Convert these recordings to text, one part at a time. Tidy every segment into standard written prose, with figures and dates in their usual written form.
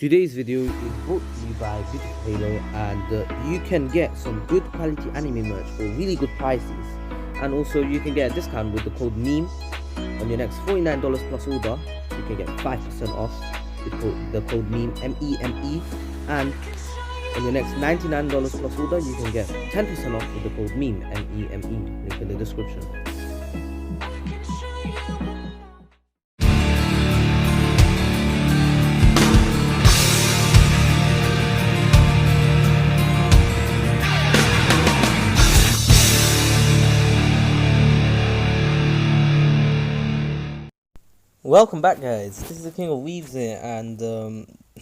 Today's video is brought to you by Beautiful Halo, and you can get some good quality anime merch for really good prices, and also you can get a discount with the code MEME on your next $49 plus order. You can get 5% off with the code MEME, MEME, and on your next $99 plus order you can get 10% off with the code MEME, MEME, link in the description. Welcome back, guys. This is the King of Weaves here, and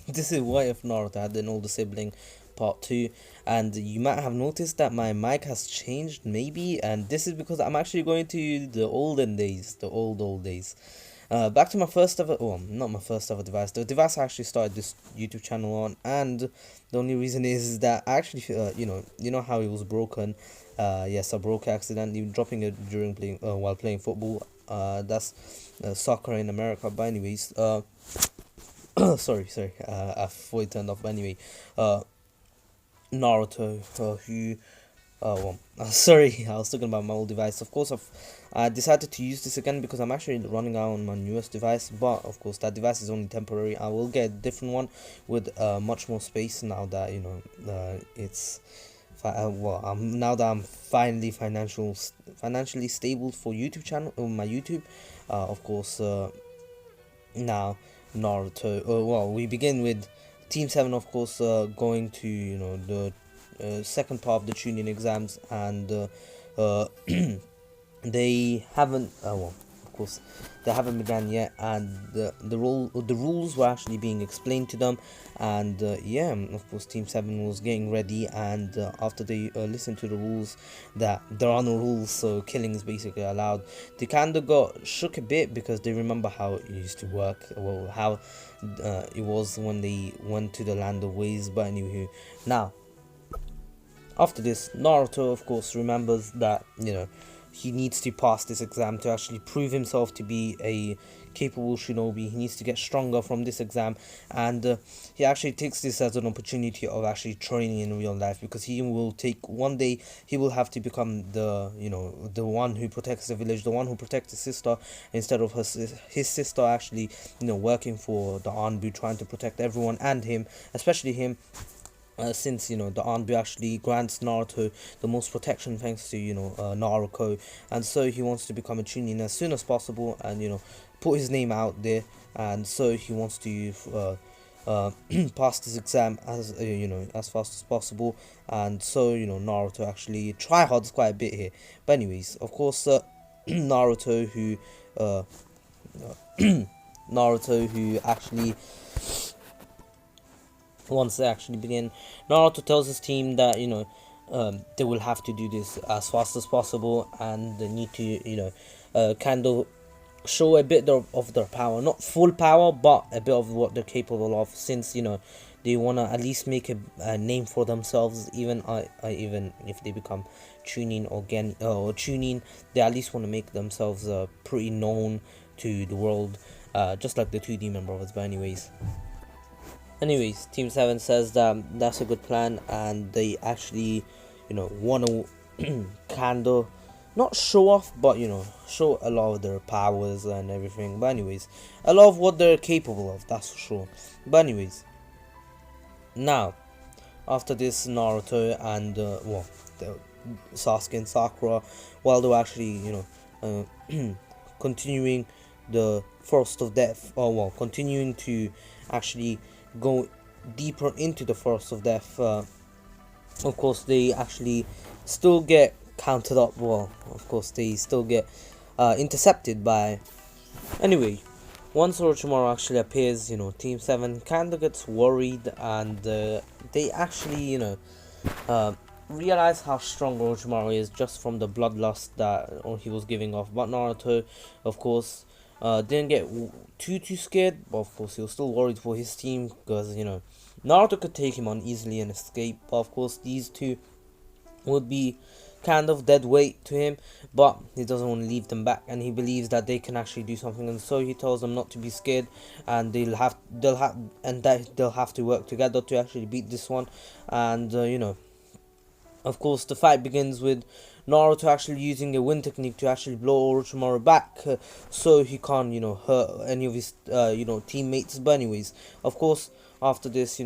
this is What If Naruto Had an Older Sibling Part 2. And you might have noticed that my mic has changed, maybe, and this is because I'm actually going to the olden days, the old days. Back to my first ever, well, not my first ever device, the device I actually started this YouTube channel on, and the only reason is that I actually, you know how it was broken. Yes, I broke it accidentally, dropping it during playing, while playing football. That's soccer in America. But anyways, sorry, I thought it turned off. But anyway, Naruto, sorry, I was talking about my old device. Of course, I decided to use this again because I'm actually running out on my newest device. But of course, that device is only temporary. I will get a different one with much more space now that it's. Now that I'm finally financially stable for YouTube channel, my YouTube, of course, now Naruto. We begin with Team 7, of course, going to the second part of the tuning exams, and they haven't. Of course, they haven't begun yet, and the rules were actually being explained to them, and yeah, of course, Team 7 was getting ready, and after they listened to the rules that there are no rules, so killing is basically allowed, they kind of got shook a bit because they remember how it used to work, well, how it was when they went to the land of ways. But anyway, now after this, Naruto, of course, remembers that he needs to pass this exam to actually prove himself to be a capable shinobi. He needs to get stronger from this exam, and he actually takes this as an opportunity of actually training in real life, because he will take one day, he will have to become the one who protects the village, the one who protects his sister, instead of his sister actually working for the Anbu, trying to protect everyone and him, especially him. Since the Anbu actually grants Naruto the most protection thanks to Naruto, and so he wants to become a Chunin as soon as possible, and put his name out there, and so he wants to pass this exam as as fast as possible, and so Naruto actually tryhards quite a bit here. But anyways, of course, Naruto who Naruto who actually, once they actually begin, Naruto tells his team that they will have to do this as fast as possible, and they need to kind of show a bit of their power, not full power, but a bit of what they're capable of, since they want to at least make a name for themselves. Even if they become Chunin or Gen or Chunin, they at least want to make themselves pretty known to the world, just like the two Demon Brothers. But anyways, Team 7 says that that's a good plan, and they actually, want to kind of not show off, but show a lot of their powers and everything. But anyways, a lot of what they're capable of, that's for sure. But anyways, now after this, Naruto and Sasuke and Sakura, while they're actually continuing the Forest of Death, continuing to actually go deeper into the Forest of Death, of course they actually still get counted up. Of course they still get intercepted by. Anyway, once Orochimaru actually appears, Team 7 kind of gets worried, and they actually realize how strong Orochimaru is just from the bloodlust that he was giving off. But Naruto, of course, didn't get too scared, but of course he was still worried for his team, because Naruto could take him on easily and escape. But of course these two would be kind of dead weight to him, but he doesn't want to leave them back, and he believes that they can actually do something, and so he tells them not to be scared, and they'll have to work together to actually beat this one. And of course, the fight begins with Naruto actually using a wind technique to actually blow Orochimaru back, so he can't, hurt any of his, teammates. But anyways, of course, after this,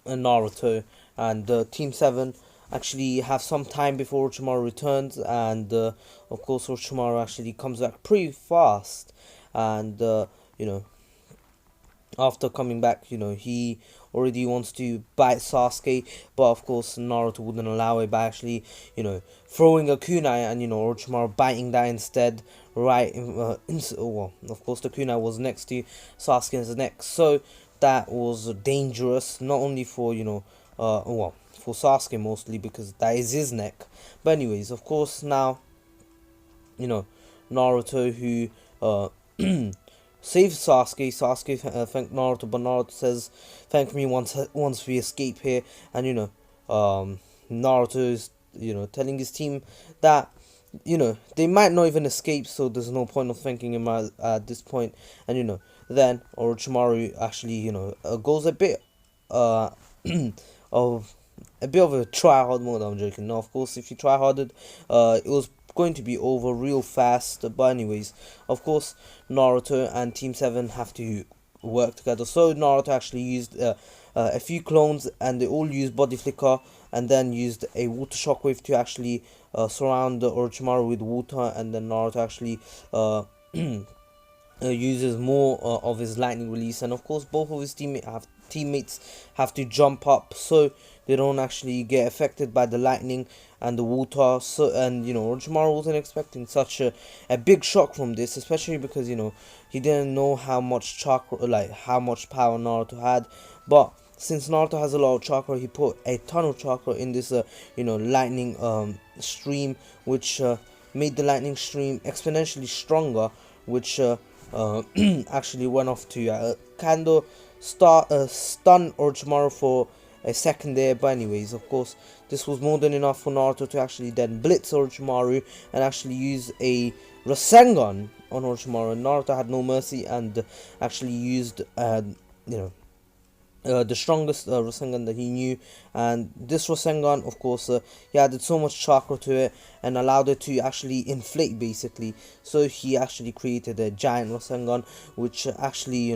Naruto and Team 7 actually have some time before Orochimaru returns, and of course, Orochimaru actually comes back pretty fast, and after coming back, he already wants to bite Sasuke, but of course Naruto wouldn't allow it by actually, throwing a kunai, and Orochimaru biting that instead, right well, of course the kunai was next to Sasuke's neck, so that was dangerous, not only for, for Sasuke mostly, because that is his neck. But anyways, of course, now, Naruto, who saves Sasuke. Sasuke thank Naruto, but Naruto says, "Thank me once we escape here." And Naruto is telling his team that they might not even escape, so there's no point of thanking him at this point. And then Orochimaru actually goes a bit of a try hard mode. I'm joking. Now, of course, if you try harded, it was going to be over real fast. But anyways, of course, Naruto and Team 7 have to work together. So Naruto actually used a few clones, and they all used body flicker, and then used a water shockwave to actually surround Orochimaru with water, and then Naruto actually uses more of his lightning release, and of course both of his teammates have to jump up so they don't actually get affected by the lightning and the water. So, and Orochimaru wasn't expecting such a big shock from this, especially because he didn't know how much chakra, like how much power Naruto had. But since Naruto has a lot of chakra, he put a ton of chakra in this lightning stream, which made the lightning stream exponentially stronger, which actually went off to kind of stun Orochimaru for a second there. But anyways, of course, this was more than enough for Naruto to actually then blitz Orochimaru and actually use a Rasengan on Orochimaru. Naruto had no mercy and actually used the strongest Rasengan that he knew, and this Rasengan, of course, he added so much chakra to it and allowed it to actually inflate, basically. So he actually created a giant Rasengan, which actually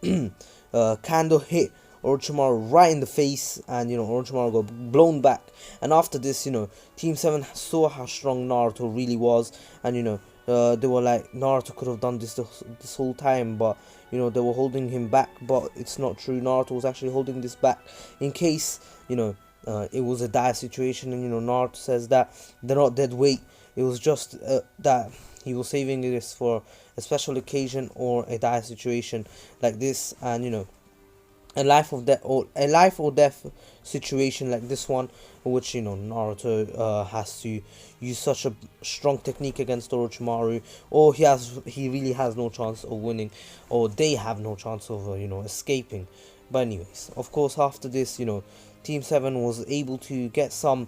kind of hit Orochimaru right in the face, and Orochimaru got blown back. And after this, Team 7 saw how strong Naruto really was, and they were like, Naruto could have done this whole time, but they were holding him back. But it's not true. Naruto was actually holding this back in case it was a dire situation. And Naruto says that they're not dead weight. It was just that he was saving this for a special occasion or a dire situation like this. And a life or death situation like this one, which Naruto has to use such a strong technique against Orochimaru, or he really has no chance of winning, or they have no chance of escaping. But anyways, of course, after this, Team 7 was able to get some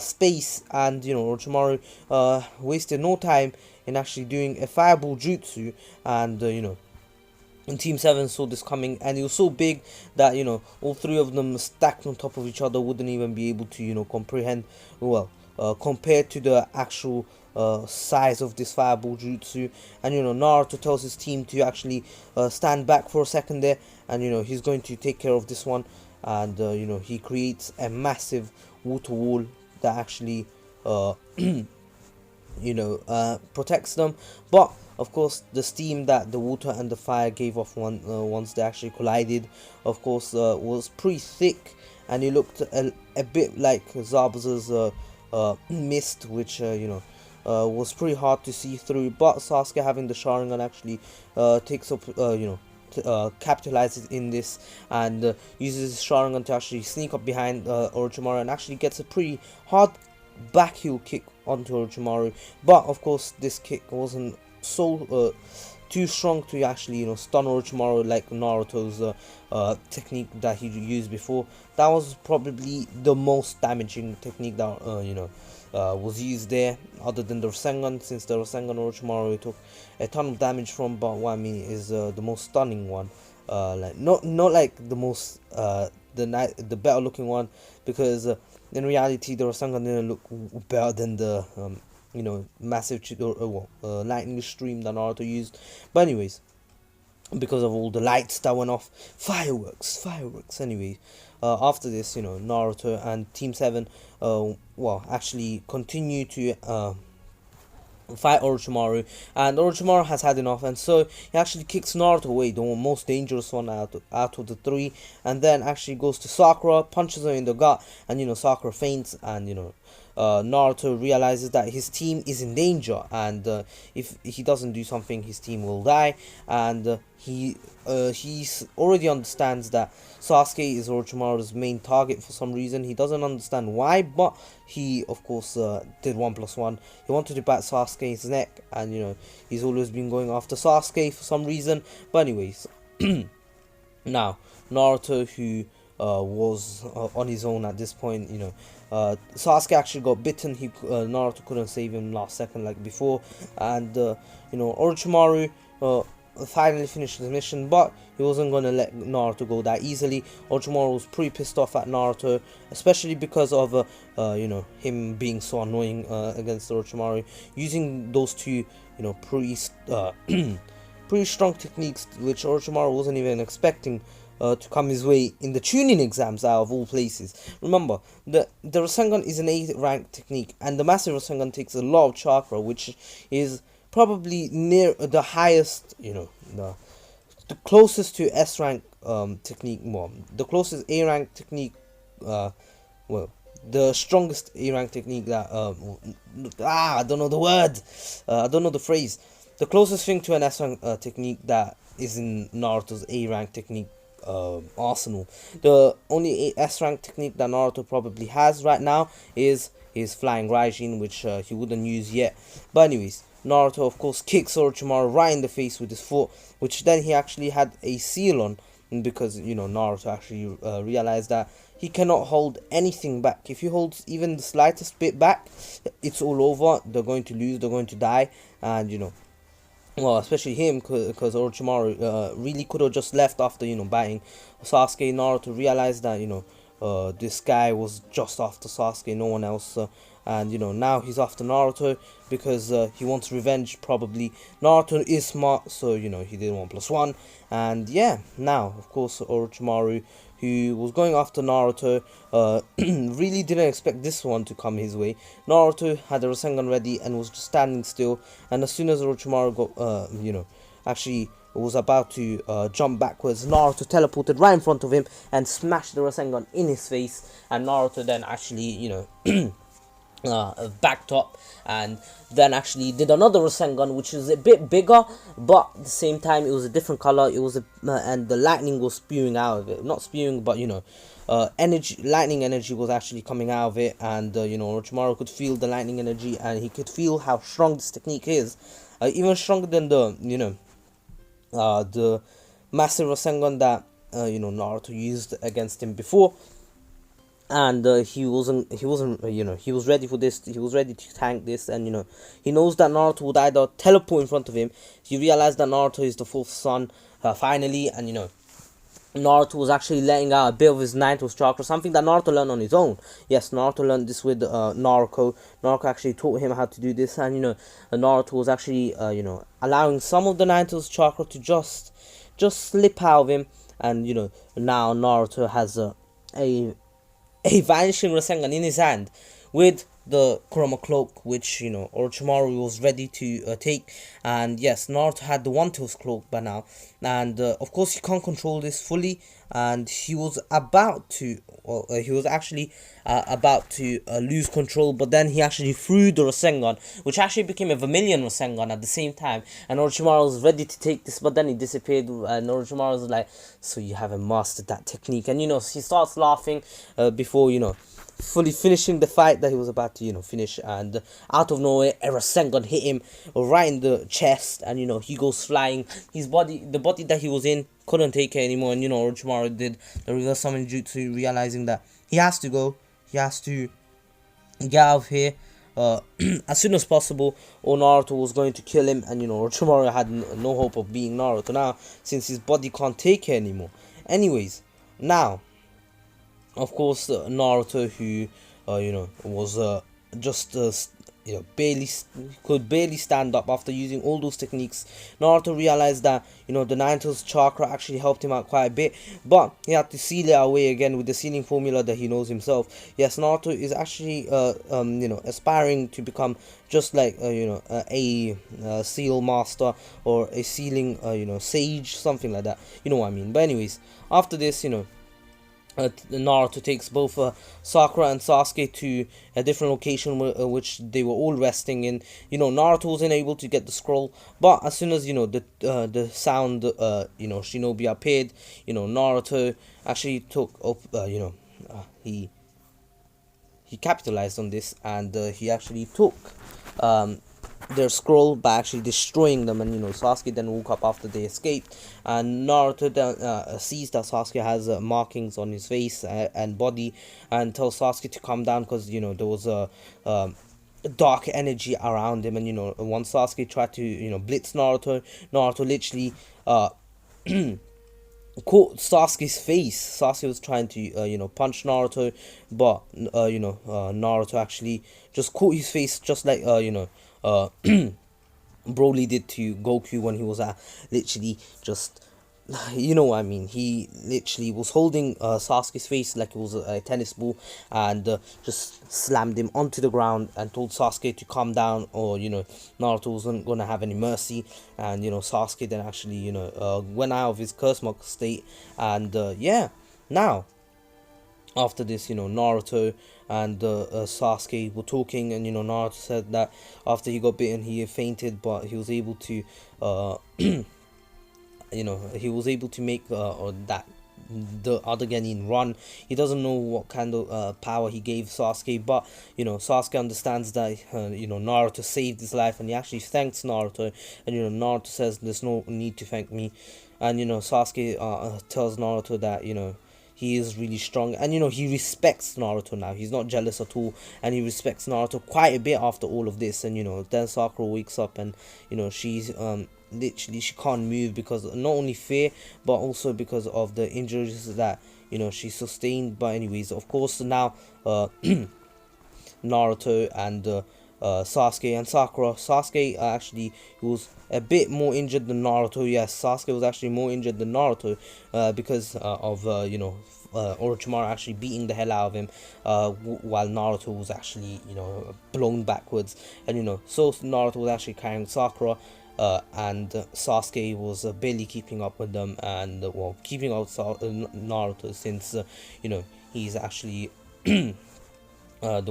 space, and Orochimaru wasted no time in actually doing a fireball jutsu, and Team 7 saw this coming, and it was so big that all three of them stacked on top of each other wouldn't even be able to comprehend, well, compared to the actual size of this fireball jutsu. And Naruto tells his team to actually stand back for a second there, and he's going to take care of this one. And he creates a massive water wall that actually protects them. But of course, the steam that the water and the fire gave off once they actually collided, of course, was pretty thick, and it looked a bit like Zabuza's mist, which was pretty hard to see through. But Sasuke, having the Sharingan, actually takes up capitalizes in this, and uses his Sharingan to actually sneak up behind Orochimaru, and actually gets a pretty hard backheel kick onto Orochimaru. But of course, this kick wasn't so too strong to actually, stun Orochimaru like Naruto's technique that he used before. That was probably the most damaging technique that was used there, other than the Rasengan, since the Rasengan Orochimaru took a ton of damage from. But what I mean is the most stunning one, like not like the most the better looking one, because in reality the Rasengan didn't look better than the massive lightning stream that Naruto used. But anyways, because of all the lights that went off, fireworks. Anyway, after this, Naruto and Team 7 actually continue to fight Orochimaru, and Orochimaru has had enough, and so he actually kicks Naruto away, the most dangerous one out of the three, and then actually goes to Sakura, punches her in the gut, and Sakura faints, and Naruto realizes that his team is in danger, and if he doesn't do something, his team will die, and he already understands that Sasuke is Orochimaru's main target for some reason. He doesn't understand why, but he of course did 1+1. He wanted to bite Sasuke's neck, and he's always been going after Sasuke for some reason. But anyways, now Naruto, who was on his own at this point, Sasuke actually got bitten. Naruto couldn't save him last second like before, and Orochimaru finally finished the mission, but he wasn't going to let Naruto go that easily. Orochimaru was pretty pissed off at Naruto, especially because of him being so annoying against Orochimaru, using those two pretty pretty strong techniques, which Orochimaru wasn't even expecting to come his way in the tuning exams, out of all places. Remember, the Rasengan is an 8th rank technique, and the massive Rasengan takes a lot of chakra, which is probably near the highest, the closest to S rank technique, the closest A rank technique, the strongest A rank technique that I don't know the word, I don't know the phrase. The closest thing to an S rank technique that is in Naruto's A rank technique arsenal. The only S rank technique that Naruto probably has right now is his flying Raijin, which he wouldn't use yet. But anyways, Naruto of course kicks Orochimaru right in the face with his foot, which then he actually had a seal on, because Naruto actually realized that he cannot hold anything back. If he holds even the slightest bit back, it's all over. They're going to lose, they're going to die, and well, especially him, because Orochimaru really could have just left after biting Sasuke. Naruto realized that this guy was just after Sasuke, no one else, and now he's after Naruto because he wants revenge. Probably Naruto is smart, so he did 1+1, and yeah, now of course Orochimaru, who was going after Naruto, really didn't expect this one to come his way. Naruto had the Rasengan ready and was just standing still, and as soon as Orochimaru got actually was about to jump backwards, Naruto teleported right in front of him and smashed the Rasengan in his face, and Naruto then actually backed up and then actually did another Rasengan, which is a bit bigger, but at the same time it was a different color. It was and the lightning was spewing out of it, not spewing, but lightning energy was actually coming out of it, and Orochimaru could feel the lightning energy, and he could feel how strong this technique is, even stronger than the massive Rasengan that Naruto used against him before. And he was ready for this. He was ready to tank this, and he knows that Naruto would either teleport in front of him. He realized that Naruto is the 4th son finally, and Naruto was actually letting out a bit of his 9th chakra, something that Naruto learned on his own. Yes, Naruto learned this with Naruto. Naruto actually taught him how to do this, and Naruto was actually allowing some of the 9th chakra to just slip out of him, and now Naruto has a vanishing Rasengan in his hand with the Chroma Cloak, which Orochimaru was ready to take. And yes, Naruto had the One Tails cloak by now, and of course he can't control this fully, and he was about to, well, he was actually about to lose control, but then he actually threw the Rasengan, which actually became a Vermilion Rasengan at the same time, and Orochimaru was ready to take this, but then he disappeared, and Orochimaru was like, so you haven't mastered that technique, and he starts laughing before fully finishing the fight that he was about to finish, and out of nowhere a Rasengan hit him right in the chest, and he goes flying. The body that he was in couldn't take it anymore, and Orochimaru did the reverse summon jutsu, realizing that he has to go, he has to get out of here as soon as possible, or Naruto was going to kill him, and Orochimaru had no hope of being Naruto now, since his body can't take it anymore. Anyways, now of course, Naruto, who was just could barely stand up after using all those techniques. Naruto realized that the Ninetales chakra actually helped him out quite a bit, but he had to seal it away again with the sealing formula that he knows himself. Yes, Naruto is actually aspiring to become just like a seal master, or a sealing sage, something like that. You know what I mean. But anyways, after this, Naruto takes both Sakura and Sasuke to a different location which they were all resting in. Naruto wasn't able to get the scroll, but as soon as the sound Shinobi appeared, Naruto actually took up he capitalized on this, and he actually took their scroll by actually destroying them, and Sasuke then woke up after they escaped, and Naruto then sees that Sasuke has markings on his face and body, and tells Sasuke to calm down, because there was a dark energy around him, and once Sasuke tried to blitz Naruto literally caught Sasuke's face. Sasuke was trying to punch Naruto, but Naruto actually just caught his face, just like Broly did to Goku when he was literally just what I mean. He literally was holding Sasuke's face like it was a tennis ball, and just slammed him onto the ground and told Sasuke to calm down, or Naruto wasn't gonna have any mercy. And Sasuke then actually went out of his curse mark state, and now after this, Naruto and Sasuke were talking, and Naruto said that after he got bitten he fainted, but he was able to he was able to make or that the other Genin run. He doesn't know what kind of power he gave Sasuke, but Sasuke understands that Naruto saved his life, and he actually thanks Naruto, and Naruto says there's no need to thank me, and Sasuke tells Naruto that he is really strong, and he respects Naruto now. He's not jealous at all, and he respects Naruto quite a bit after all of this. And then Sakura wakes up, and she's literally, she can't move because not only fear, but also because of the injuries that she sustained. But anyways, of course, now Naruto and Sasuke and Sakura. Sasuke actually was a bit more injured than Naruto. Yes, Sasuke was actually more injured than Naruto because of Orochimaru actually beating the hell out of him, while Naruto was actually blown backwards, and so Naruto was actually carrying Sakura. And Sasuke was barely keeping up with them, and keeping out Naruto, since he's actually the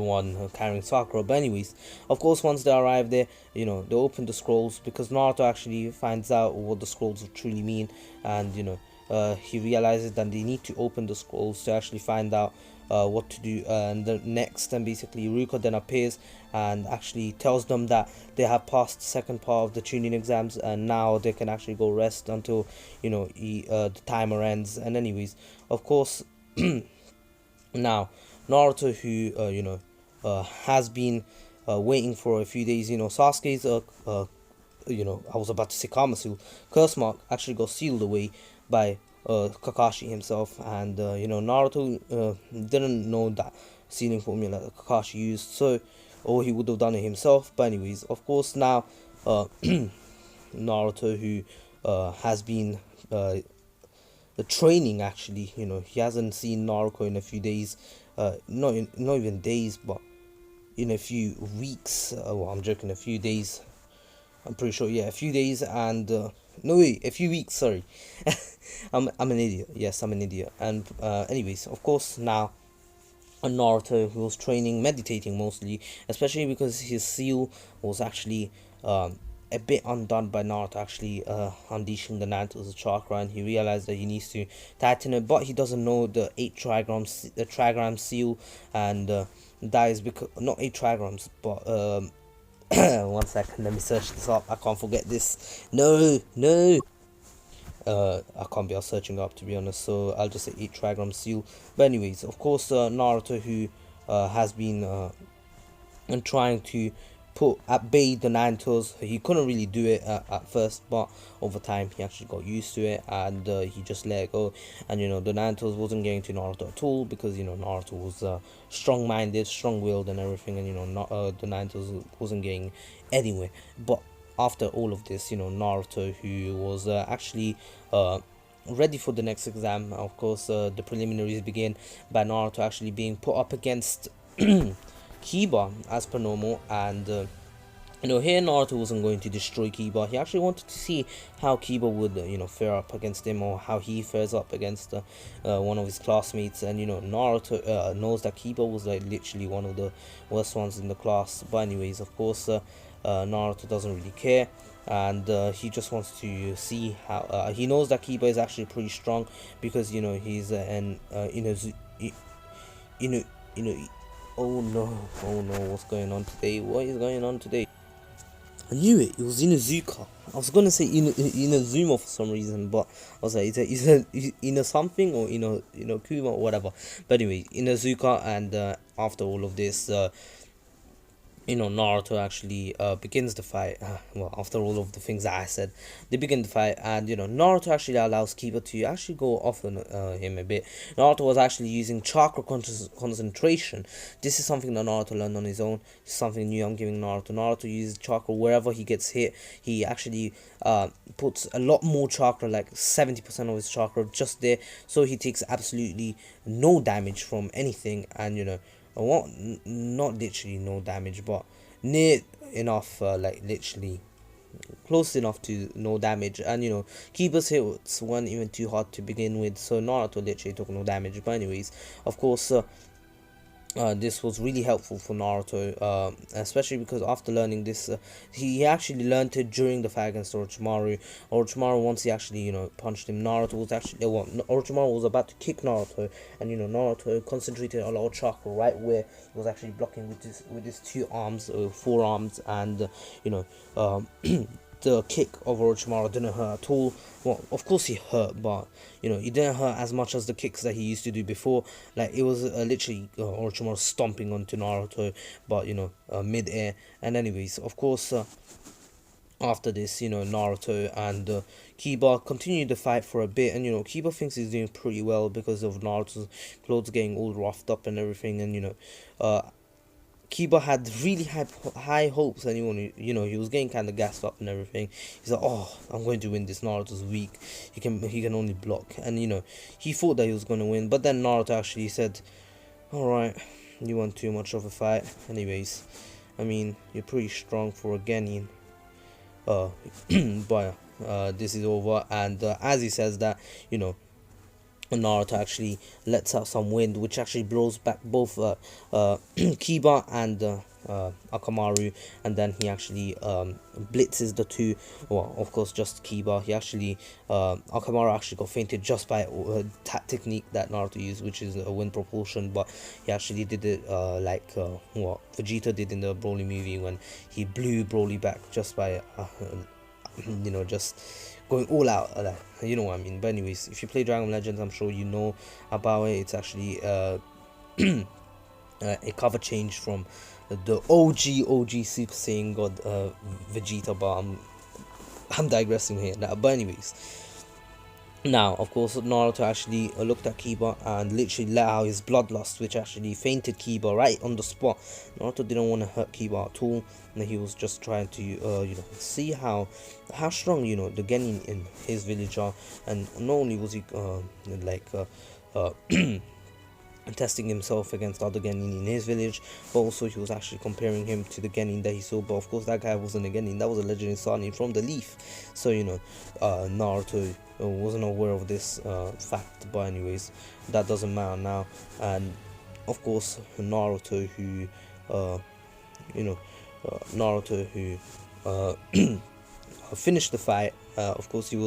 one carrying Sakura. But anyways, of course, once they arrive there, they open the scrolls, because Naruto actually finds out what the scrolls truly mean, and he realizes that they need to open the scrolls to actually find out what to do. And the next, and basically Ruka then appears and actually tells them that they have passed the second part of the tuning exams, and now they can actually go rest until the timer ends. And anyways, of course, now Naruto, who has been waiting for a few days, Sasuke's I was about to say Kamasu curse mark actually got sealed away by Kakashi himself, and Naruto didn't know that sealing formula that Kakashi used, so or he would have done it himself. But anyways, of course, now Naruto, who has been training, actually, he hasn't seen Naruto in a few days, not even days, but in a few weeks. Well, I'm joking, a few days. I'm pretty sure, yeah, a few days, and No way, a few weeks. Sorry, I'm an idiot. Yes, I'm an idiot. And anyways, of course now Naruto, who was training, meditating mostly, especially because his seal was actually a bit undone by Naruto actually unleashing the Naruto's chakra, and he realized that he needs to tighten it, but he doesn't know the the trigram seal, and that is because not 8 trigrams, but 1 second, let me search this up. I can't forget this. No, no. I can't be out searching up to be honest, so I'll just say 8 trigram seal. But anyways, of course, Naruto, who has been and trying to put at bay the Nine Tails. He couldn't really do it at first, but over time he actually got used to it, and he just let it go. And the Nine Tails wasn't getting to Naruto at all, because Naruto was strong-minded, strong-willed, and everything, and not the Nine Tails wasn't getting anywhere. But after all of this, Naruto, who was actually ready for the next exam, of course, the preliminaries begin by Naruto actually being put up against Kiba as per normal, and here Naruto wasn't going to destroy Kiba. He actually wanted to see how Kiba would fare up against him, or how he fares up against one of his classmates. And Naruto knows that Kiba was like literally one of the worst ones in the class. But anyways, of course, Naruto doesn't really care, and he just wants to see how he knows that Kiba is actually pretty strong, because he's an you know, you know, oh no, what's going on today? What is going on today? I knew it. It was Inuzuka. I was gonna say Inazuma for some reason, but I was like, is it something, or Kuma or whatever. But anyway, Inuzuka, and after all of this, Naruto actually begins the fight. Well, after all of the things that I said, they begin the fight, and Naruto actually allows Kiba to actually go off on him a bit. Naruto was actually using chakra concentration. This is something that Naruto learned on his own. It's something new I'm giving Naruto. Naruto uses chakra wherever he gets hit. He actually puts a lot more chakra, like 70% of his chakra, just there, so he takes absolutely no damage from anything, and what, not literally no damage, but near enough, like literally close enough to no damage. And Kiba's hits weren't even too hard to begin with, so Naruto literally took no damage. But anyways, of course, this was really helpful for Naruto, especially because after learning this, he actually learned it during the fight against Orochimaru. Orochimaru, once he actually, punched him, Naruto was actually, Orochimaru was about to kick Naruto, and Naruto concentrated a lot of chakra right where he was actually blocking with his 2 arms, forearms, and the kick of Orochimaru didn't hurt at all. Well, of course he hurt, but it didn't hurt as much as the kicks that he used to do before. Like, it was literally Orochimaru stomping onto Naruto, but mid-air. And anyways, of course, after this, Naruto and Kiba continue the fight for a bit, and Kiba thinks he's doing pretty well because of Naruto's clothes getting all roughed up and everything, and Kiba had really high hopes, and he was getting kind of gassed up and everything. He's like, "Oh, I'm going to win this. Naruto's weak. He can only block." And he thought that he was going to win, but then Naruto actually said, "All right, you want too much of a fight. Anyways, I mean, you're pretty strong for a Genin. But this is over." And as he says that, Naruto actually lets out some wind, which actually blows back both Kiba and Akamaru, and then he actually blitzes the two. Well, of course, just Kiba. He actually Akamaru actually got fainted just by that technique that Naruto used, which is wind propulsion. But he actually did it like what Vegeta did in the Broly movie, when he blew Broly back just by just going all out. You know what I mean. But anyways, if you play Dragon Legends, I'm sure you know about it. It's actually a cover change from the OG Super Saiyan God Vegeta. But I'm digressing here now. But anyways, now, of course, Naruto actually looked at Kiba and literally let out his bloodlust, which actually fainted Kiba right on the spot. Naruto didn't want to hurt Kiba at all, and he was just trying to, see how strong, the Genin in his village are. And not only was he, testing himself against other Genin in his village, but also he was actually comparing him to the Genin that he saw. But of course, that guy wasn't a Genin, that was a legendary Sani from the Leaf. So, Naruto wasn't aware of this fact, but anyways, that doesn't matter now. And of course, you know, Naruto who finished the fight. Of course, he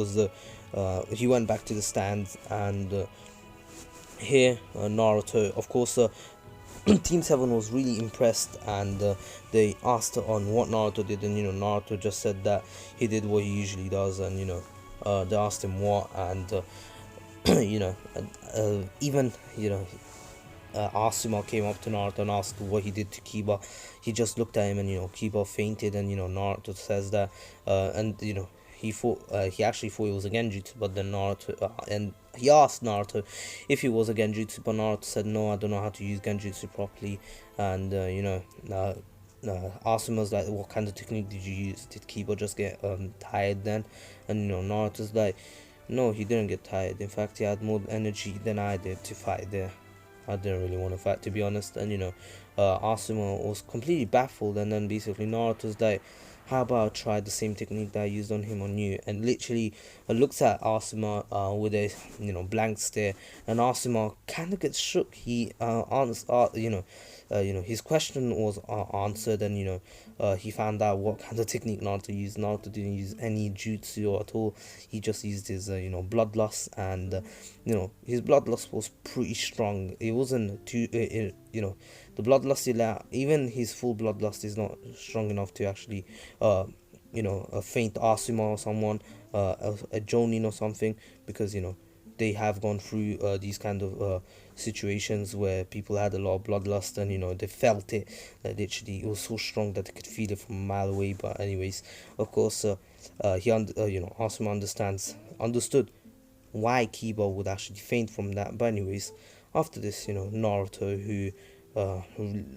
went back to the stands, and here Naruto, of course, Team 7 was really impressed, and they asked on what Naruto did, and Naruto just said that he did what he usually does, and they asked him what, and even Asuma came up to Naruto and asked what he did to Kiba. He just looked at him, and Kiba fainted, and Naruto says that, and he actually thought it was a Genjutsu, but then and he asked Naruto if it was a Genjutsu, but Naruto said no, I don't know how to use Genjutsu properly, and Asuma's like, what kind of technique did you use? Did Kiba just get tired then? And Naruto's like, no, he didn't get tired. In fact, he had more energy than I did to fight there. I didn't really want to fight, to be honest. And Asuma was completely baffled, and then basically Naruto's like, how about I try the same technique that I used on him on you? And literally looks at Asuma with a blank stare, and Asuma kind of gets shook. He his question was answered, and he found out what kind of technique Naruto used. Naruto didn't use any jutsu at all. He just used his bloodlust, and his bloodlust was pretty strong. It wasn't too the bloodlust, even his full bloodlust is not strong enough to actually faint Asuma or someone, a Jonin or something, because they have gone through these kind of situations where people had a lot of bloodlust, and they felt it. Literally, it was so strong that they could feel it from a mile away. But anyways, of course, Asuma understood why Kiba would actually faint from that. But anyways, after this, Naruto, who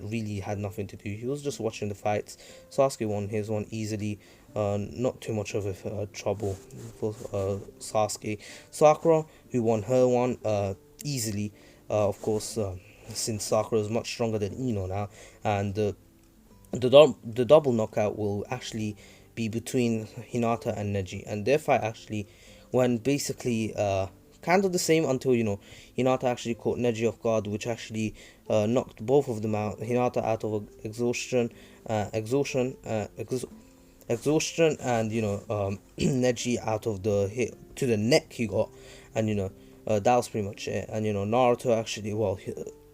really had nothing to do, he was just watching the fights. Sasuke won his one easily. Not too much of a trouble for Sasuke. Sakura, who won her one easily, of course, since Sakura is much stronger than Ino now, and the double knockout will actually be between Hinata and Neji, and their fight actually went basically kind of the same until Hinata actually caught Neji off guard, which actually knocked both of them out. Hinata out of exhaustion, and Neji out of the hit to the neck he got, and that was pretty much it. And Naruto actually,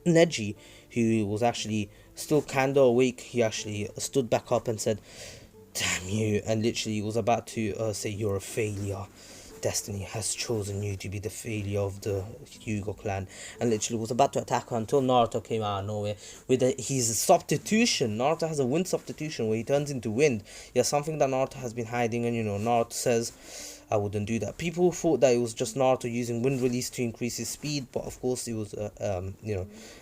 Neji, who was actually still kinda awake, he actually stood back up and said, "Damn you!" and literally was about to say, "You're a failure. Destiny has chosen you to be the failure of the Hyuga clan," and literally was about to attack her until Naruto came out of nowhere with his substitution. Naruto has a wind substitution where he turns into wind. Yeah, something that Naruto has been hiding, and Naruto says, "I wouldn't do that." People thought that it was just Naruto using wind release to increase his speed, but of course it was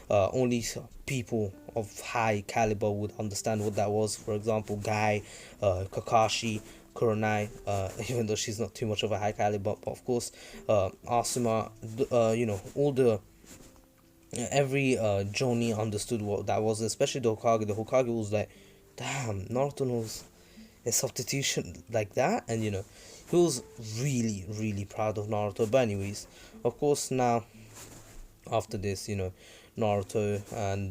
only people of high caliber would understand what that was. For example, Guy, Kakashi, Kuronai, even though she's not too much of a high caliber, but of course, Asuma, all the every Jonin understood what that was, especially the Hokage. The Hokage was like, "Damn, Naruto knows a substitution like that," and he was really, really proud of Naruto. But anyways, of course, now after this, Naruto and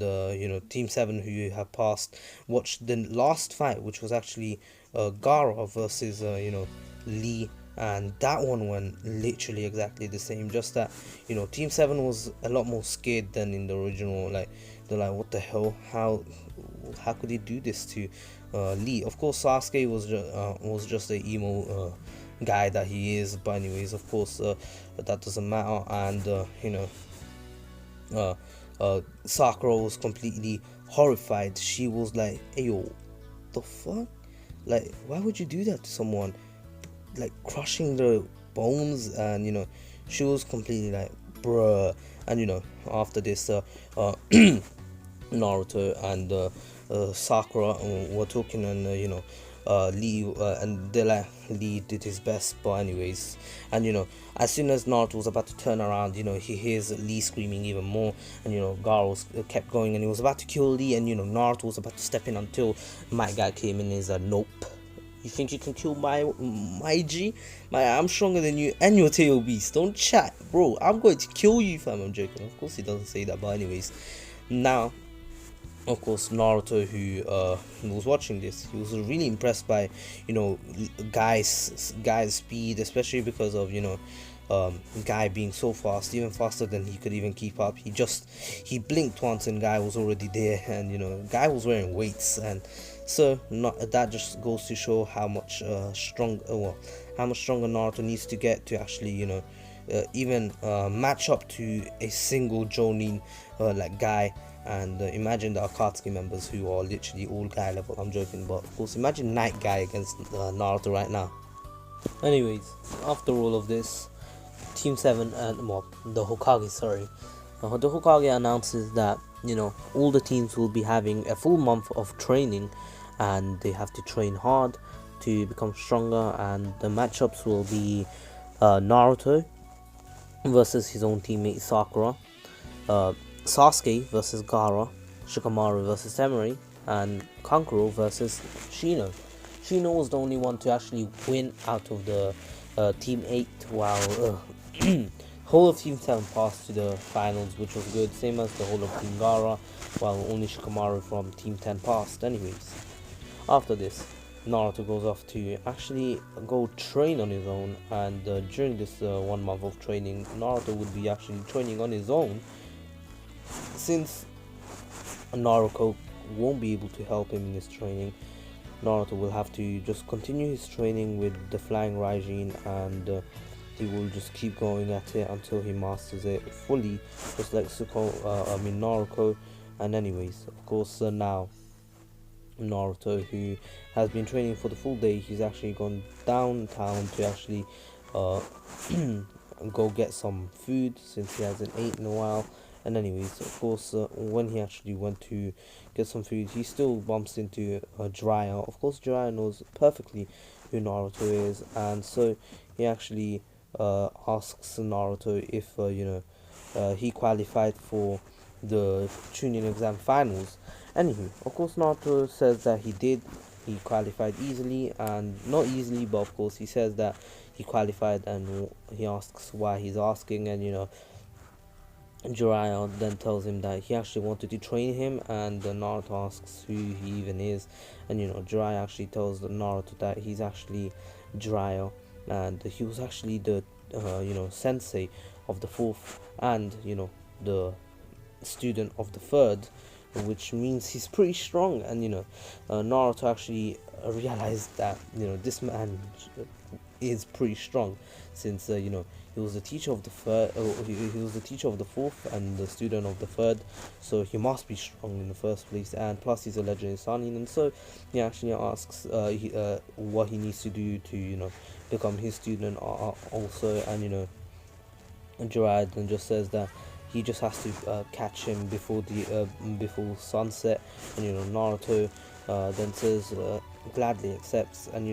Team 7, who have passed, watched the last fight, which was actually Gaara versus Lee, and that one went literally exactly the same, just that Team 7 was a lot more scared than in the original. Like, they're like, what the hell, how could he do this to Lee? Of course, Sasuke was just the emo guy that he is, but anyways, of course, that doesn't matter. And Sakura was completely horrified. She was like, "Hey, yo, the fuck? Like, why would you do that to someone? Like, crushing their bones?" And she was completely like, bruh. And after this, Naruto and Sakura were talking, and Lee did his best, but anyways, and as soon as Naruto was about to turn around, he hears Lee screaming even more, and Gaara was kept going, and he was about to kill Lee, and Naruto was about to step in until my guy came in and is nope. You think you can kill my G? I'm stronger than you and your tail beast. Don't chat, bro. I'm going to kill you, fam. I'm joking. Of course he doesn't say that, but anyways, now, of course, Naruto, who was watching this, he was really impressed by guy's speed, especially because of guy being so fast, even faster than he could even keep up. He blinked once and guy was already there, and guy was wearing weights, and so that just goes to show how much how much stronger Naruto needs to get to actually even match up to a single Jonin like guy. And imagine the Akatsuki members who are literally all guy level. I'm joking, but of course imagine Night Guy against Naruto right now. Anyways, after all of this, Team 7 and the Hokage, the Hokage announces that all the teams will be having a full month of training, and they have to train hard to become stronger, and the matchups will be Naruto versus his own teammate Sakura, Sasuke versus Gaara, Shikamaru versus Temari, and Kankuro versus Shino. Shino was the only one to actually win out of the Team 8, while whole of Team 7 passed to the finals, which was good, same as the whole of Team Gaara, while only Shikamaru from Team 10 passed. Anyways, after this, Naruto goes off to actually go train on his own, and during this 1 month of training, Naruto would be actually training on his own, since Naruto won't be able to help him in his training. Naruto will have to just continue his training with the Flying Raijin, and he will just keep going at it until he masters it fully, just like Naruto. And anyways, of course, now Naruto, who has been training for the full day, he's actually gone downtown to actually go get some food, since he hasn't eaten in a while. And anyways, of course, when he actually went to get some food, he still bumps into Jiraiya. Of course, Jiraiya knows perfectly who Naruto is, and so he actually asks Naruto if he qualified for the Chunin exam finals. Anywho, of course, Naruto says that he did. He qualified easily, and not easily, but of course he says that he qualified, and he asks why he's asking, and Jiraiya then tells him that he actually wanted to train him, and Naruto asks who he even is, and Jiraiya actually tells Naruto that he's actually Jiraiya, and he was actually the sensei of the 4th, and the student of the 3rd, which means he's pretty strong. And Naruto actually realized that this man is pretty strong, since he was the teacher of the 3rd, he was the teacher of the 4th and the student of the 3rd, so he must be strong in the first place, and plus he's a legendary Sanin. And so he actually asks what he needs to do to become his student also, and Jiraiya then just says that he just has to catch him before sunset, and Naruto then says gladly accepts, and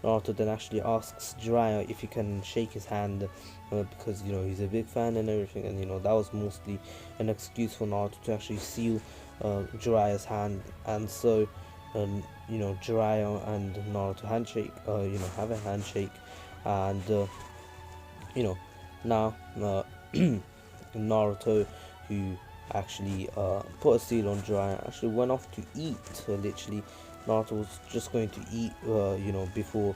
Naruto then actually asks Jiraiya if he can shake his hand, because he's a big fan and everything, and that was mostly an excuse for Naruto to actually seal Jiraiya's hand. And so Jiraiya and Naruto handshake, have a handshake, and now Naruto, who actually put a seal on Jiraiya, actually went off to eat. Literally, Naruto was just going to eat, before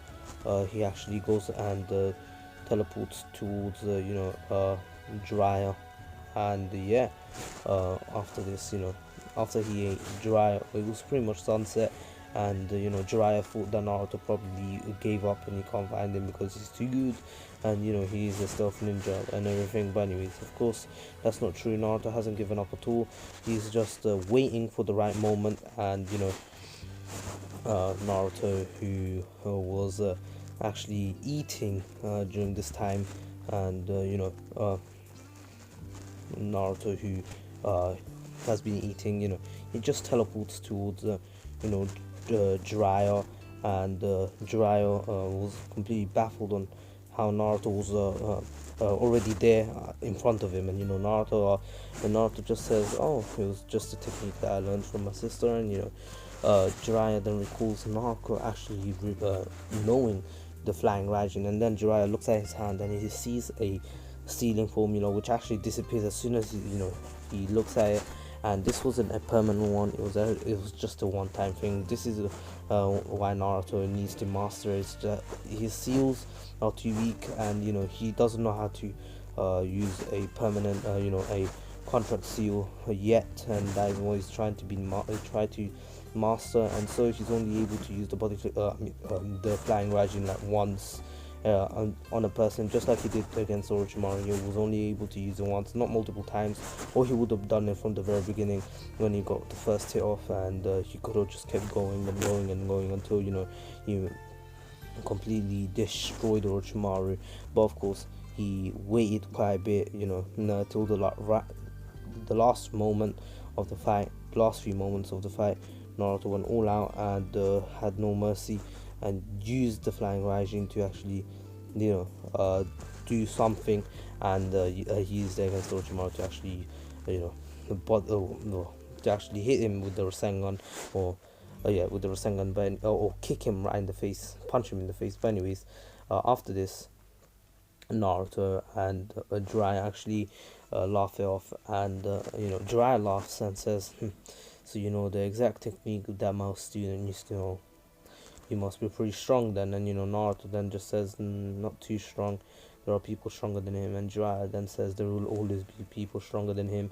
he actually goes and teleports towards, Jiraiya. And after this, after he ate Jiraiya, it was pretty much sunset, and Jiraiya thought that Naruto probably gave up and he can't find him because he's too good, and he's a stealth ninja and everything. But anyways, of course, that's not true. Naruto hasn't given up at all. He's just waiting for the right moment, and Naruto, who was actually eating during this time, and Naruto, who has been eating, he just teleports towards Jiraiya, and Jiraiya was completely baffled on how Naruto was already there in front of him, and and Naruto just says, "Oh, it was just a technique that I learned from my sister," and Jiraiya then recalls Naruto actually knowing the flying Raijin, and then Jiraiya looks at his hand and he sees a stealing formula which actually disappears as soon as he looks at it. And this wasn't a permanent one, it was just a one-time thing. This is why Naruto needs to master it. It's just, his seals are too weak, and he doesn't know how to use a permanent a contract seal yet, and that is what he's trying to try to master. And so he's only able to use the flying Raijin like once on a person, just like he did against Orochimaru. He was only able to use it once, not multiple times, or he would have done it from the very beginning when he got the first hit off, and he could have just kept going and going and going until he completely destroyed Orochimaru. But of course, he waited quite a bit, till the last moment of the fight, last few moments of the fight. Naruto went all out and had no mercy, and used the flying Raijin to actually, do something, and he used it against Orochimaru to actually, to actually hit him with the Rasengan, or with the Rasengan, or kick him right in the face, punch him in the face. But anyways, after this, Naruto and Jiraiya actually laugh it off, and Jiraiya laughs and says, "So the exact technique that my student used to know. You must be pretty strong then." And Naruto then just says, "Not too strong. There are people stronger than him." And Jiraiya then says, "There will always be people stronger than him,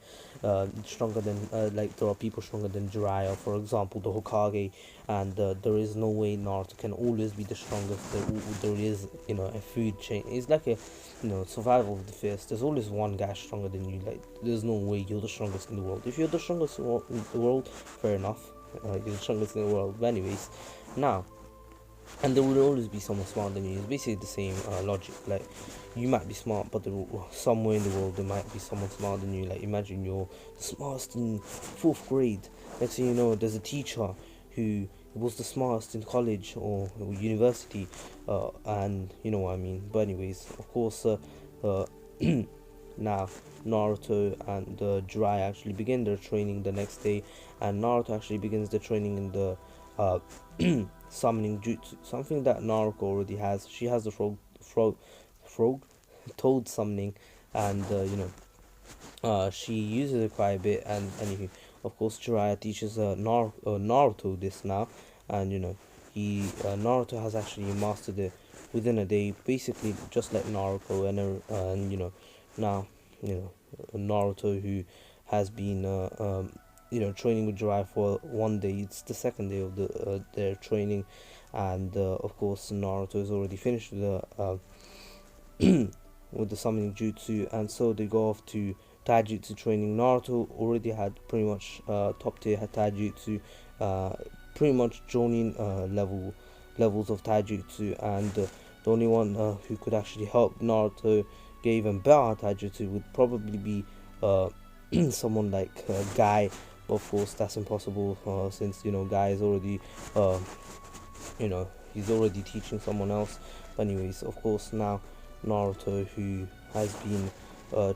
stronger than like there are people stronger than Jiraiya, for example, the Hokage, and there is no way Naruto can always be the strongest. There is a food chain. It's like a survival of the fittest. There's always one guy stronger than you. Like there's no way you're the strongest in the world. If you're the strongest in the world, fair enough. You're the strongest in the world. But anyways, now." And there will always be someone smarter than you. It's basically the same logic. Like, you might be smart, but somewhere in the world there might be someone smarter than you. Like, imagine you're the smartest in 4th grade. Next thing you know, there's a teacher who was the smartest in college or university, and you know what I mean. But anyways, of course, now Naruto and Jiraiya actually begin their training the next day, and Naruto actually begins the training in the summoning jutsu, something that Naruto already has. She has the frog toad summoning, and she uses it quite a bit. And anywho, of course, Jiraiya teaches Naruto this now, and Naruto has actually mastered it within a day, basically just like Naruto. And now Naruto, who has been training with Jiraiya for one day. It's the second day of their training, and of course Naruto is already finished with the with the summoning jutsu, and so they go off to taijutsu training. Naruto already had pretty much top tier taijutsu, pretty much jonin levels of taijutsu, and the only one who could actually help Naruto get even better taijutsu would probably be someone like Guy. But of course, that's impossible since Guy is already he's already teaching someone else. But anyways, of course, now Naruto, who has been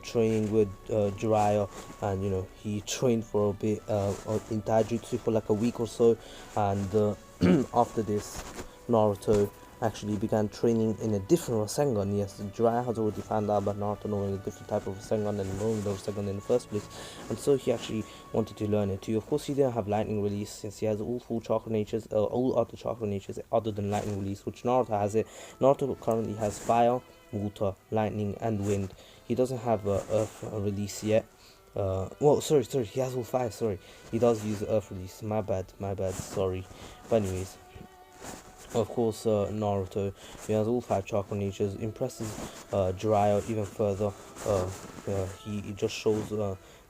training with Jiraiya, and he trained for a bit in taijutsu for like a week or so, and after this, Naruto actually began training in a different Rasengan. Yes, Jiraiya has already found out about Naruto knowing a different type of Rasengan and knowing the Rasengan in the first place, and so he actually wanted to learn it too. Of course, he didn't have lightning release since he has all full chakra natures, all other chakra natures other than lightning release, which Naruto has it. Naruto currently has fire, water, lightning, and wind. He doesn't have earth release yet. Sorry, he has all 5. Sorry, he does use earth release. My bad. Sorry. But anyways, of course, Naruto, he has all 5 chakra natures, impresses Jiraiya even further. He just shows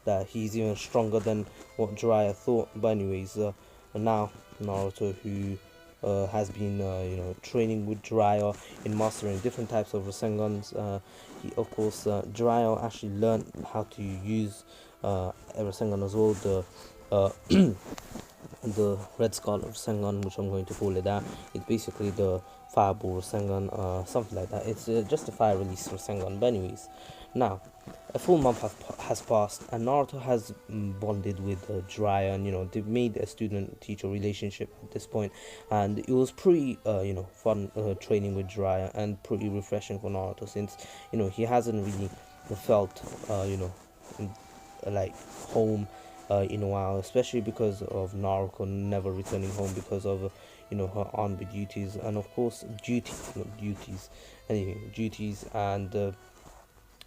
that he's even stronger than what Jiraiya thought. But anyways, now Naruto, who has been training with Jiraiya in mastering different types of Rasengans, Jiraiya actually learned how to use a Rasengan as well, the the red skull of Sengon, which I'm going to call it that. It's basically the fireball of Sengon, something like that. It's just a fire release for Sengon. But anyways, now a full month has passed, and Naruto has bonded with Jiraiya, and they've made a student-teacher relationship at this point, and it was pretty fun training with Jiraiya, and pretty refreshing for Naruto, since he hasn't really felt like home in a while, especially because of Naruto never returning home because of her army duties, and of course duties, and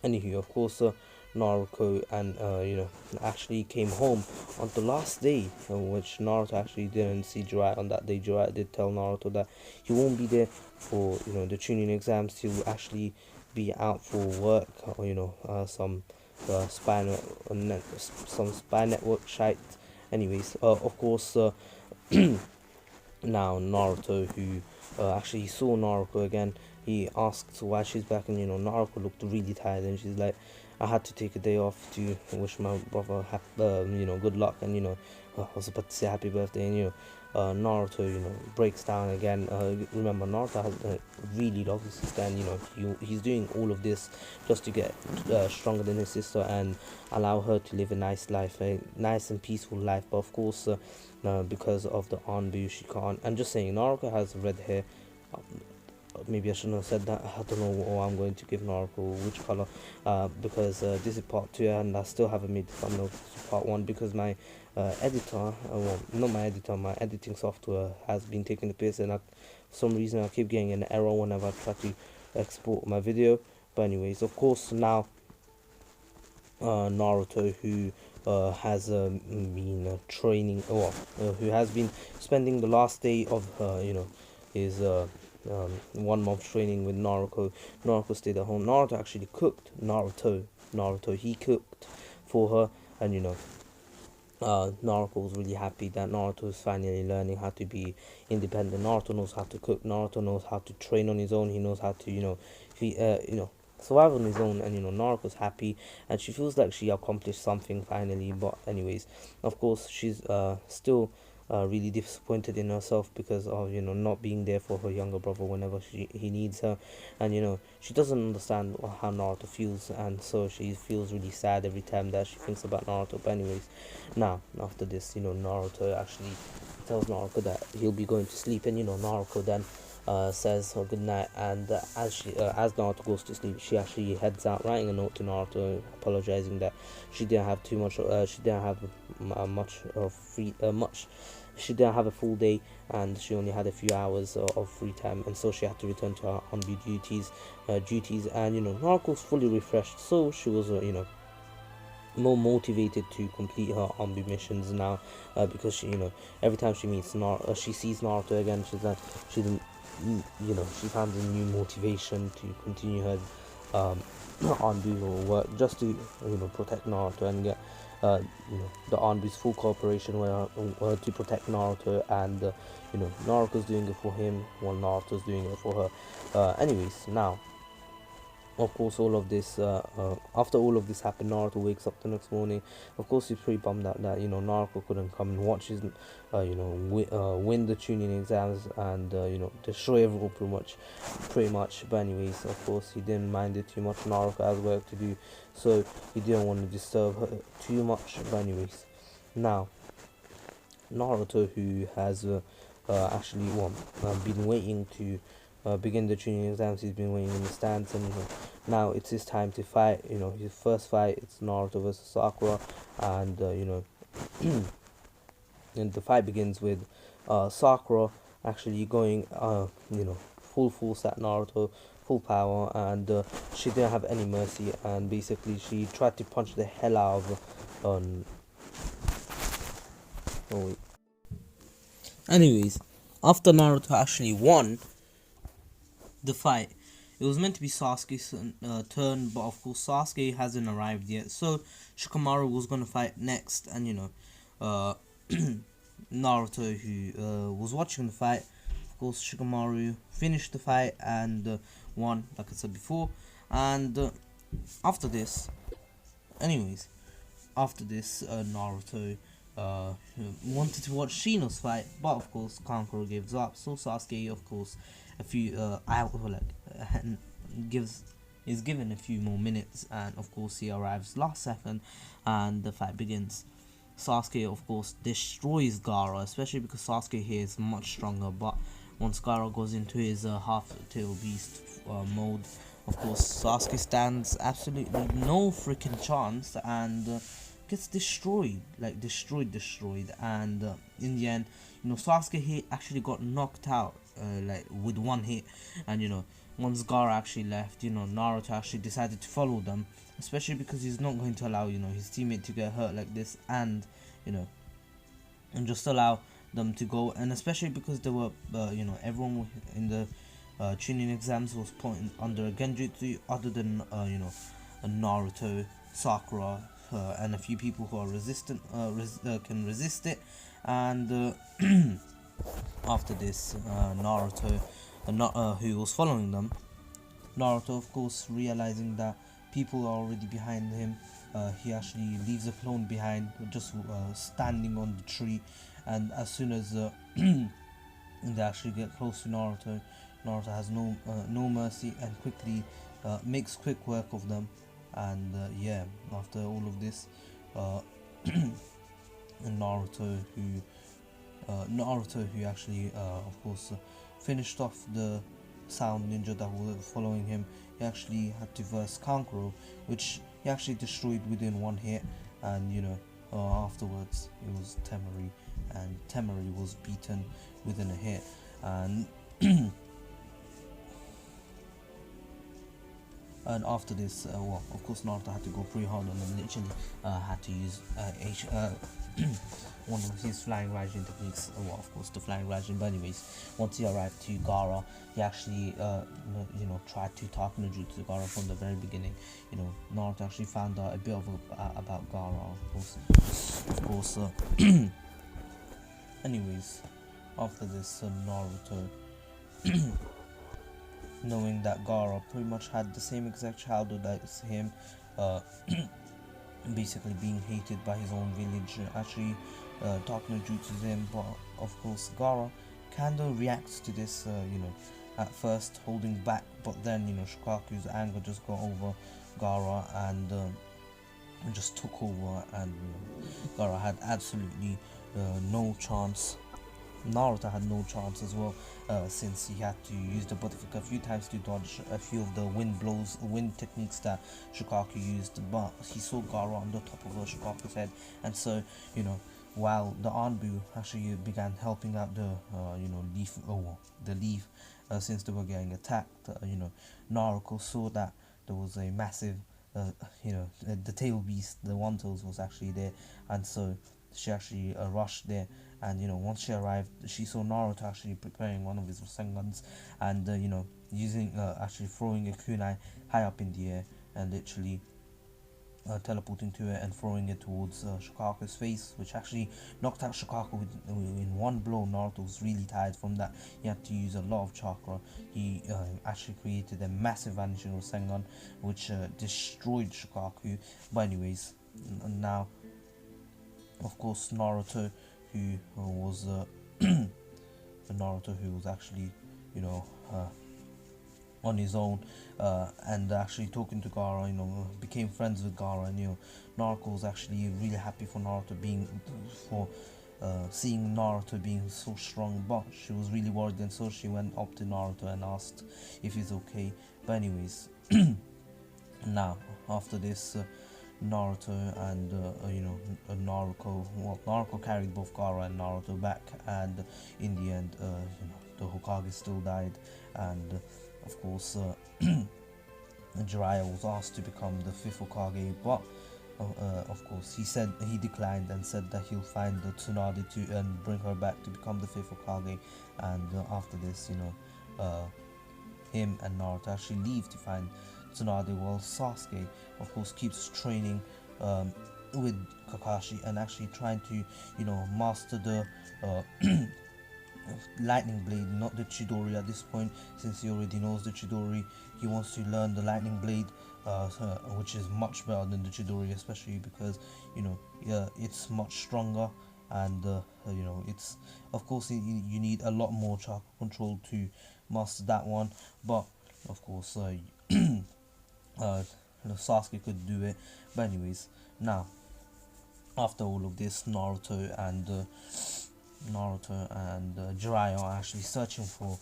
anywho, of course, Naruto and actually came home on the last day, which Naruto actually didn't see Jiraiya on that day. Jiraiya did tell Naruto that he won't be there for the tuning exams. He'll actually be out for work, or some some spy network shite. Anyways, of course, now Naruto, who actually saw Naruto again, he asked why she's back, and Naruto looked really tired, and she's like, I had to take a day off to wish my brother good luck, and I was about to say happy birthday, and Naruto breaks down again. Remember, Naruto has really loves his sister, and he's doing all of this just to get stronger than his sister and allow her to live a nice life, a nice and peaceful life. But of course, because of the Anbu, she can't. I'm just saying, Naruto has red hair. Maybe I shouldn't have said that. I don't know what I'm going to give Naruto, which color, because this is part 2, and I still haven't made the thumbnail for part 1, because my editor, well, not my editor, my editing software has been taking the piss, and for some reason I keep getting an error whenever I try to export my video. But anyways, of course, now Naruto, who has been training, or who has been spending the last day of his 1 month training with Naruto. Naruto stayed at home. Naruto actually cooked. Naruto, he cooked for her, and Naruto was really happy that Naruto is finally learning how to be independent. Naruto knows how to cook. Naruto knows how to train on his own. He knows how to survive on his own, and Naruto's happy, and she feels like she accomplished something finally. But anyways, of course, she's still really disappointed in herself because of not being there for her younger brother whenever he needs her, and she doesn't understand how Naruto feels, and so she feels really sad every time that she thinks about Naruto. But anyways, now after this, Naruto actually tells Naruto that he'll be going to sleep, and Naruto then says her good night, and as Naruto goes to sleep, she actually heads out writing a note to Naruto apologizing that she didn't have too much she didn't have much of free much she didn't have a full day, and she only had a few hours of free time, and so she had to return to her on-duty duties, and Naruto's fully refreshed, so she was more motivated to complete her Ombi missions now, because she every time she meets she sees Naruto again, she's like she didn't she finds a new motivation to continue her Anbu work, just to protect Naruto and get the Anbu's full cooperation to protect Naruto, and Naruto's doing it for him while Naruto's doing it for her. Anyways, now of course, all of this after all of this happened, Naruto wakes up the next morning. Of course, he's pretty bummed out that Naruto couldn't come and watch his win the tuning exams, and destroy everyone pretty much. But anyways, of course, he didn't mind it too much. Naruto has work to do, so he didn't want to disturb her too much. But anyways, now Naruto, who has actually been waiting to begin the training exams, he's been waiting in the stands, and now it's his time to fight. His first fight, it's Naruto versus Sakura, and and the fight begins with Sakura actually going full force at Naruto, full power, and she didn't have any mercy, and basically she tried to punch the hell out of oh wait. Anyways, after Naruto actually won the fight, it was meant to be Sasuke's turn, but of course Sasuke hasn't arrived yet, so Shikamaru was gonna fight next, and Naruto, who was watching the fight, of course Shikamaru finished the fight and won, like I said before, and after this, Naruto uh, wanted to watch Shino's fight, but of course Kankuro gives up. So Sasuke, of course, a few gives is given a few more minutes, and of course he arrives last second, and the fight begins. Sasuke, of course, destroys Gaara, especially because Sasuke here is much stronger. But once Gaara goes into his half tail beast mode, of course, Sasuke stands absolutely no freaking chance and gets destroyed, like destroyed. And in the end, Sasuke here actually got knocked out, like with one hit. And once Gaara actually left, Naruto actually decided to follow them, especially because he's not going to allow his teammate to get hurt like this, and you know and just allow them to go. And especially because they were everyone in the tuning exams was pointing under a genjutsu other than Naruto, Sakura, and a few people who are resistant can resist it. And after this, Naruto, who was following them, Naruto, of course, realizing that people are already behind him, he actually leaves a clone behind, just standing on the tree. And as soon as they actually get close to Naruto, Naruto has no mercy and quickly makes quick work of them. And yeah, after all of this, Naruto, who actually, of course, finished off the sound ninja that were following him. He actually had to verse Kankuro, which he actually destroyed within one hit. And afterwards it was Temari, and Temari was beaten within a hit. And and after this, well, of course, Naruto had to go pretty hard on them. Literally, had to use one of his flying Raijin techniques. Well, of course, the flying Raijin. But anyways, once he arrived to Gaara, he actually, tried to talk Jutsu Gaara from the very beginning. Naruto actually found out a bit about Gaara, of course. Anyways, after this, Naruto. Knowing that Gaara pretty much had the same exact childhood as him, basically being hated by his own village, actually talking to Jutsu him. But of course, Gaara kind of reacts to this, at first holding back, but then Shikaku's anger just got over Gaara and just took over, and Gaara had absolutely no chance. Naruto had no chance as well, since he had to use the butterfly a few times to dodge a few of the wind techniques that Shikaku used. But he saw Gaara on the top of Shikaku's head, and so while the Anbu actually began helping out the leaf, since they were getting attacked, Naruto saw that there was a massive, the tail beast, the one tails was actually there, and so she actually rushed there. And once she arrived, she saw Naruto actually preparing one of his Rasengans, and using actually throwing a kunai high up in the air, and literally teleporting to it and throwing it towards Shikaku's face, which actually knocked out Shikaku in one blow. Naruto was really tired from that. He had to use a lot of chakra. He actually created a massive vanishing Rasengan, which destroyed Shikaku. But anyways, now, of course, Naruto, who was Naruto, who was actually, on his own, and actually talking to Gaara, became friends with Gaara, and Naruto was actually really happy for seeing Naruto being so strong. But she was really worried, and so she went up to Naruto and asked if he's okay. But anyways, now after this, Naruto and Naruto carried both Gaara and Naruto back, and in the end, the Hokage still died, and of course, Jiraiya was asked to become the fifth Hokage, but of course he declined and said that he'll find the Tsunade and bring her back to become the fifth Hokage. And after this, him and Naruto actually leave to find Tsunade, while Sasuke, of course, keeps training with Kakashi and actually trying to, master the lightning blade, not the Chidori at this point, since he already knows the Chidori. He wants to learn the lightning blade, which is much better than the Chidori, especially because yeah, it's much stronger, and it's, of course, you need a lot more chakra control to master that one, but of course uh, Sasuke could do it. But anyways, now after all of this, Naruto and Jiraiya are actually searching for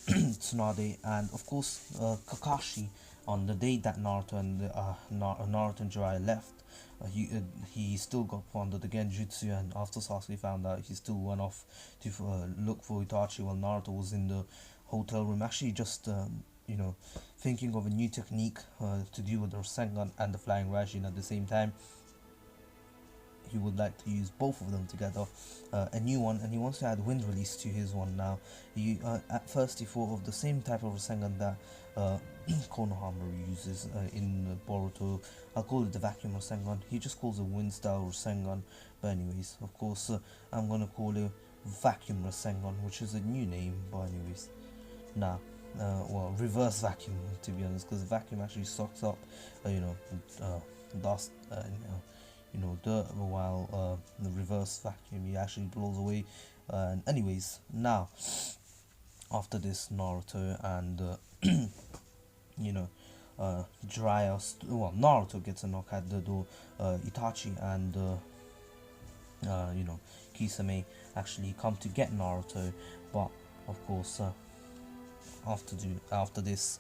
Tsunade, and of course Kakashi, on the day that Naruto and Jiraiya left. He still got put under the Genjutsu, and after Sasuke found out, he still went off to look for Itachi while Naruto was in the hotel room, actually just thinking of a new technique to deal with the Rasengan and the Flying Raijin at the same time. He would like to use both of them together, a new one, and he wants to add wind release to his one now. He at first he thought of the same type of Rasengan that Konohama uses in Boruto. I'll call it the vacuum Rasengan. He just calls it wind style Rasengan. But anyways, of course, I'm gonna call it vacuum Rasengan, which is a new name. But anyways, now. Well, reverse vacuum, to be honest, because vacuum actually sucks up, dust, dirt, while the reverse vacuum he actually blows away. And anyways, now after this, Naruto and Jiraiya, Naruto gets a knock at the door. Itachi and Kisame actually come to get Naruto, but of course, after this,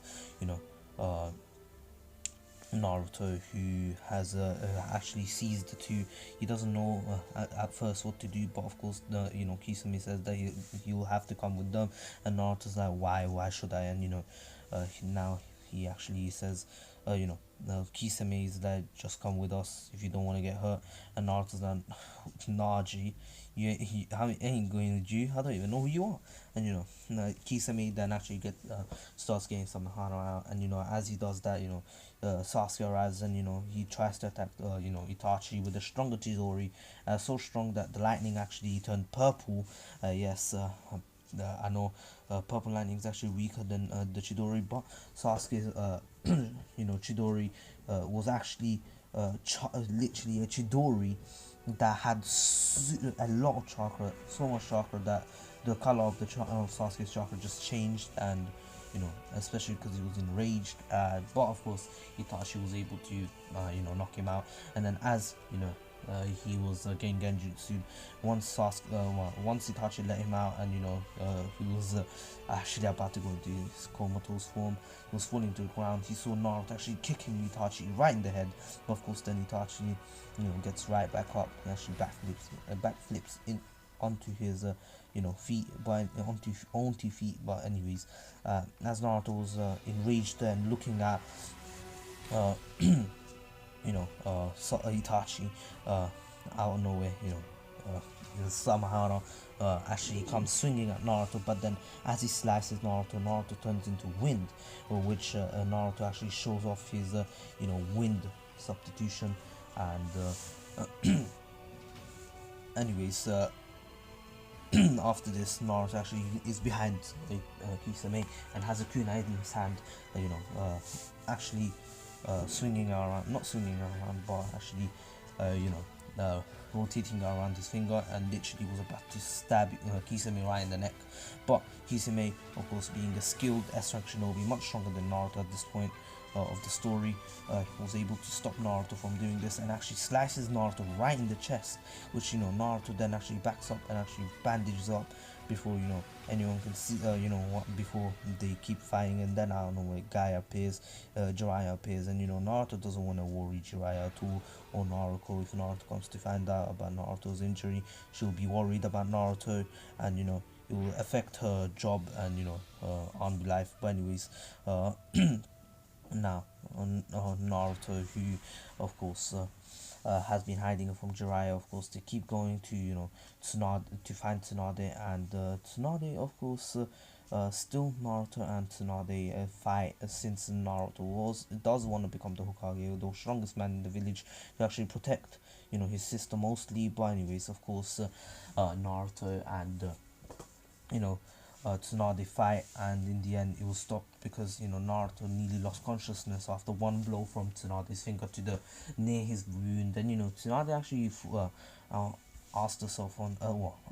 Naruto, who has actually sees the two, he doesn't know at first what to do, but of course, Kisame says that he'll have to come with them, and Naruto's like, why should I? And now he actually says, Kisame is like, just come with us if you don't want to get hurt, and Naruto's like, nah, G, I ain't going with you. I don't even know who you are. And Kisame then actually starts getting some Hana out, and as he does that, Sasuke arrives, and he tries to attack Itachi with a stronger Chidori, so strong that the lightning actually turned purple. Yes, I know purple lightning is actually weaker than the Chidori, but Sasuke's Chidori was actually literally a Chidori that had a lot of chakra, so much chakra that the color of the Sasuke's chakra just changed, and especially because he was enraged. But of course, Itachi was able to knock him out, and then as he was getting Genjutsu. Once Itachi let him out, and he was actually about to go into his comatose form, he was falling to the ground. He saw Naruto actually kicking Itachi right in the head. But of course, then Itachi gets right back up and actually backflips in onto his feet, onto feet. But anyways, as Naruto was enraged and looking at Itachi out of nowhere, somehow actually comes swinging at Naruto, but then as he slices Naruto turns into wind, which Naruto actually shows off his wind substitution. And anyways, after this, Naruto actually is behind Kisame and has a kunai in his hand, actually swinging around, not swinging around, but actually, rotating around his finger, and literally was about to stab Kisame right in the neck. But Kisame, of course, being a skilled S-rank shinobi, much stronger than Naruto at this point of the story, was able to stop Naruto from doing this, and actually slices Naruto right in the chest, which Naruto then actually backs up and actually bandages up before anyone can see before they keep fighting. And then I don't know, Jiraiya appears, and Naruto doesn't want to worry Jiraiya at all, or Naruto. If Naruto comes to find out about Naruto's injury, she'll be worried about Naruto, and it will affect her job and her army life. But anyways, now Naruto, who of course has been hiding from Jiraiya, of course, to keep going to Tsunade, to find Tsunade, and Tsunade, of course, still Naruto and Tsunade fight, since Naruto does want to become the Hokage, the strongest man in the village, to actually protect his sister mostly. But anyways, of course, Naruto and Tsunade fight, and in the end it was stopped because Naruto nearly lost consciousness after one blow from Tsunade's finger to the near his wound. Then Tsunade actually uh, asked herself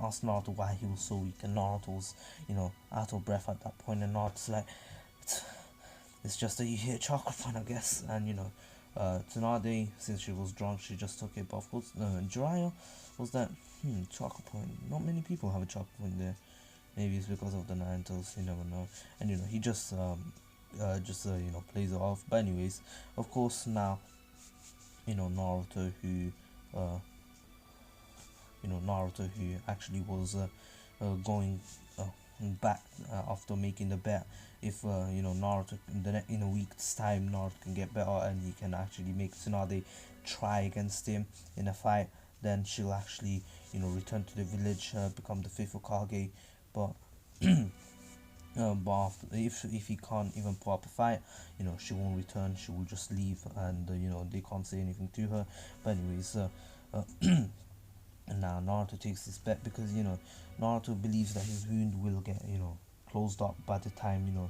asked Naruto why he was so weak, and Naruto was out of breath at that point, and Naruto's like, it's, it's just that you hit a chakra point, I guess. And Tsunade, since she was drunk, she just took it. But of course, Jiraiya was that chakra point. Not many people have a chakra point there. Maybe it's because of the nine toes. You never know. And he just plays it off. But anyways, of course now Naruto who actually was going back after making the bet. If Naruto in a week's time Naruto can get better and he can actually make Tsunade try against him in a fight, then she'll actually return to the village, become the fifth Hokage. But but after, if he can't even put up a fight, she won't return. She will just leave, and they can't say anything to her. But anyways, and now Naruto takes this bet because Naruto believes that his wound will get closed up by the time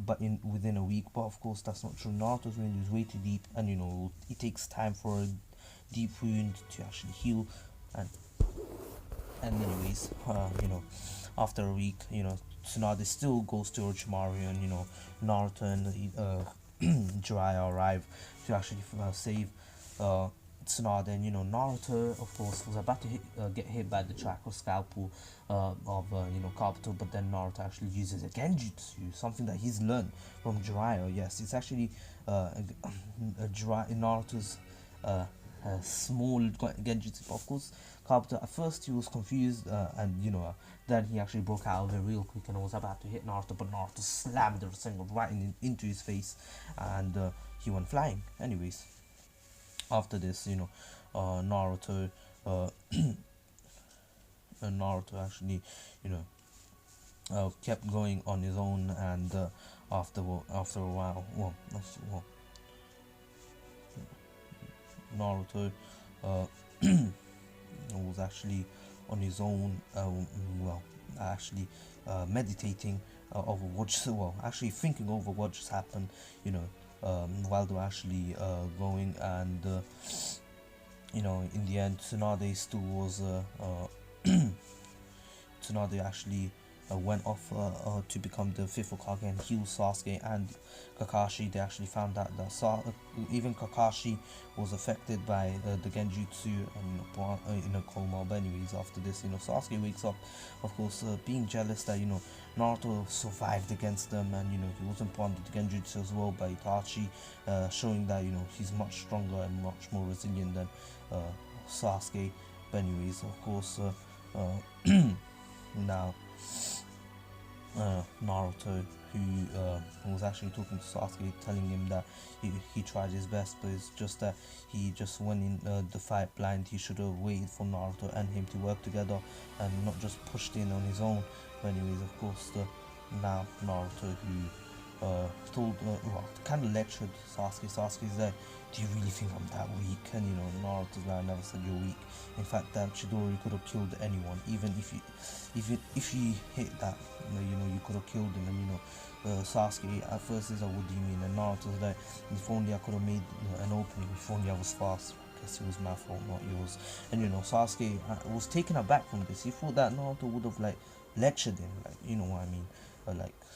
but in within a week. But of course that's not true. Naruto's wound is way too deep, and it takes time for a deep wound to actually heal. And anyways, after a week, Tsunade still goes to Orochimaru, and Naruto and Jiraiya arrive to actually save Tsunade. And Naruto, of course, was about to get hit by the chakra scalpel of Kabuto, but then Naruto actually uses a genjutsu, something that he's learned from Jiraiya. Yes, it's actually Naruto's small genjutsu. But of course, Kabuto, at first he was confused, and then he actually broke out of it real quick and was about to hit Naruto, but Naruto slammed the Rasengan right into his face, and he went flying. Anyways, after this, Naruto, Naruto actually, kept going on his own, and after a while, Naruto was actually on his own, actually meditating over what actually thinking over what just happened, while they're actually going, and in the end Tsunade still was Tsunade actually went off to become the fifth Hokage and heal Sasuke and Kakashi. They actually found out that even Kakashi was affected by the Genjutsu and in a coma. But anyways, after this, Sasuke wakes up, of course, being jealous that Naruto survived against them, and he wasn't put under the Genjutsu as well by Itachi, showing that he's much stronger and much more resilient than Sasuke. But anyways, of course, now Naruto, who was actually talking to Sasuke, telling him that he tried his best, but it's just that he just went in the fight blind. He should have waited for Naruto and him to work together and not just pushed in on his own. But anyways, of course, now Naruto, who kind of lectured Sasuke. Sasuke's like, do you really think I'm that weak? And Naruto's like, I never said you're weak. In fact, that Chidori could have killed anyone, even if you hit that, you could have killed him. And Sasuke at first is like, what do you mean? And Naruto's like, if only I could have made an opening, if only I was fast. I guess it was my fault, not yours. And Sasuke was taken aback from this. He thought that Naruto would have lectured him, you know what I mean,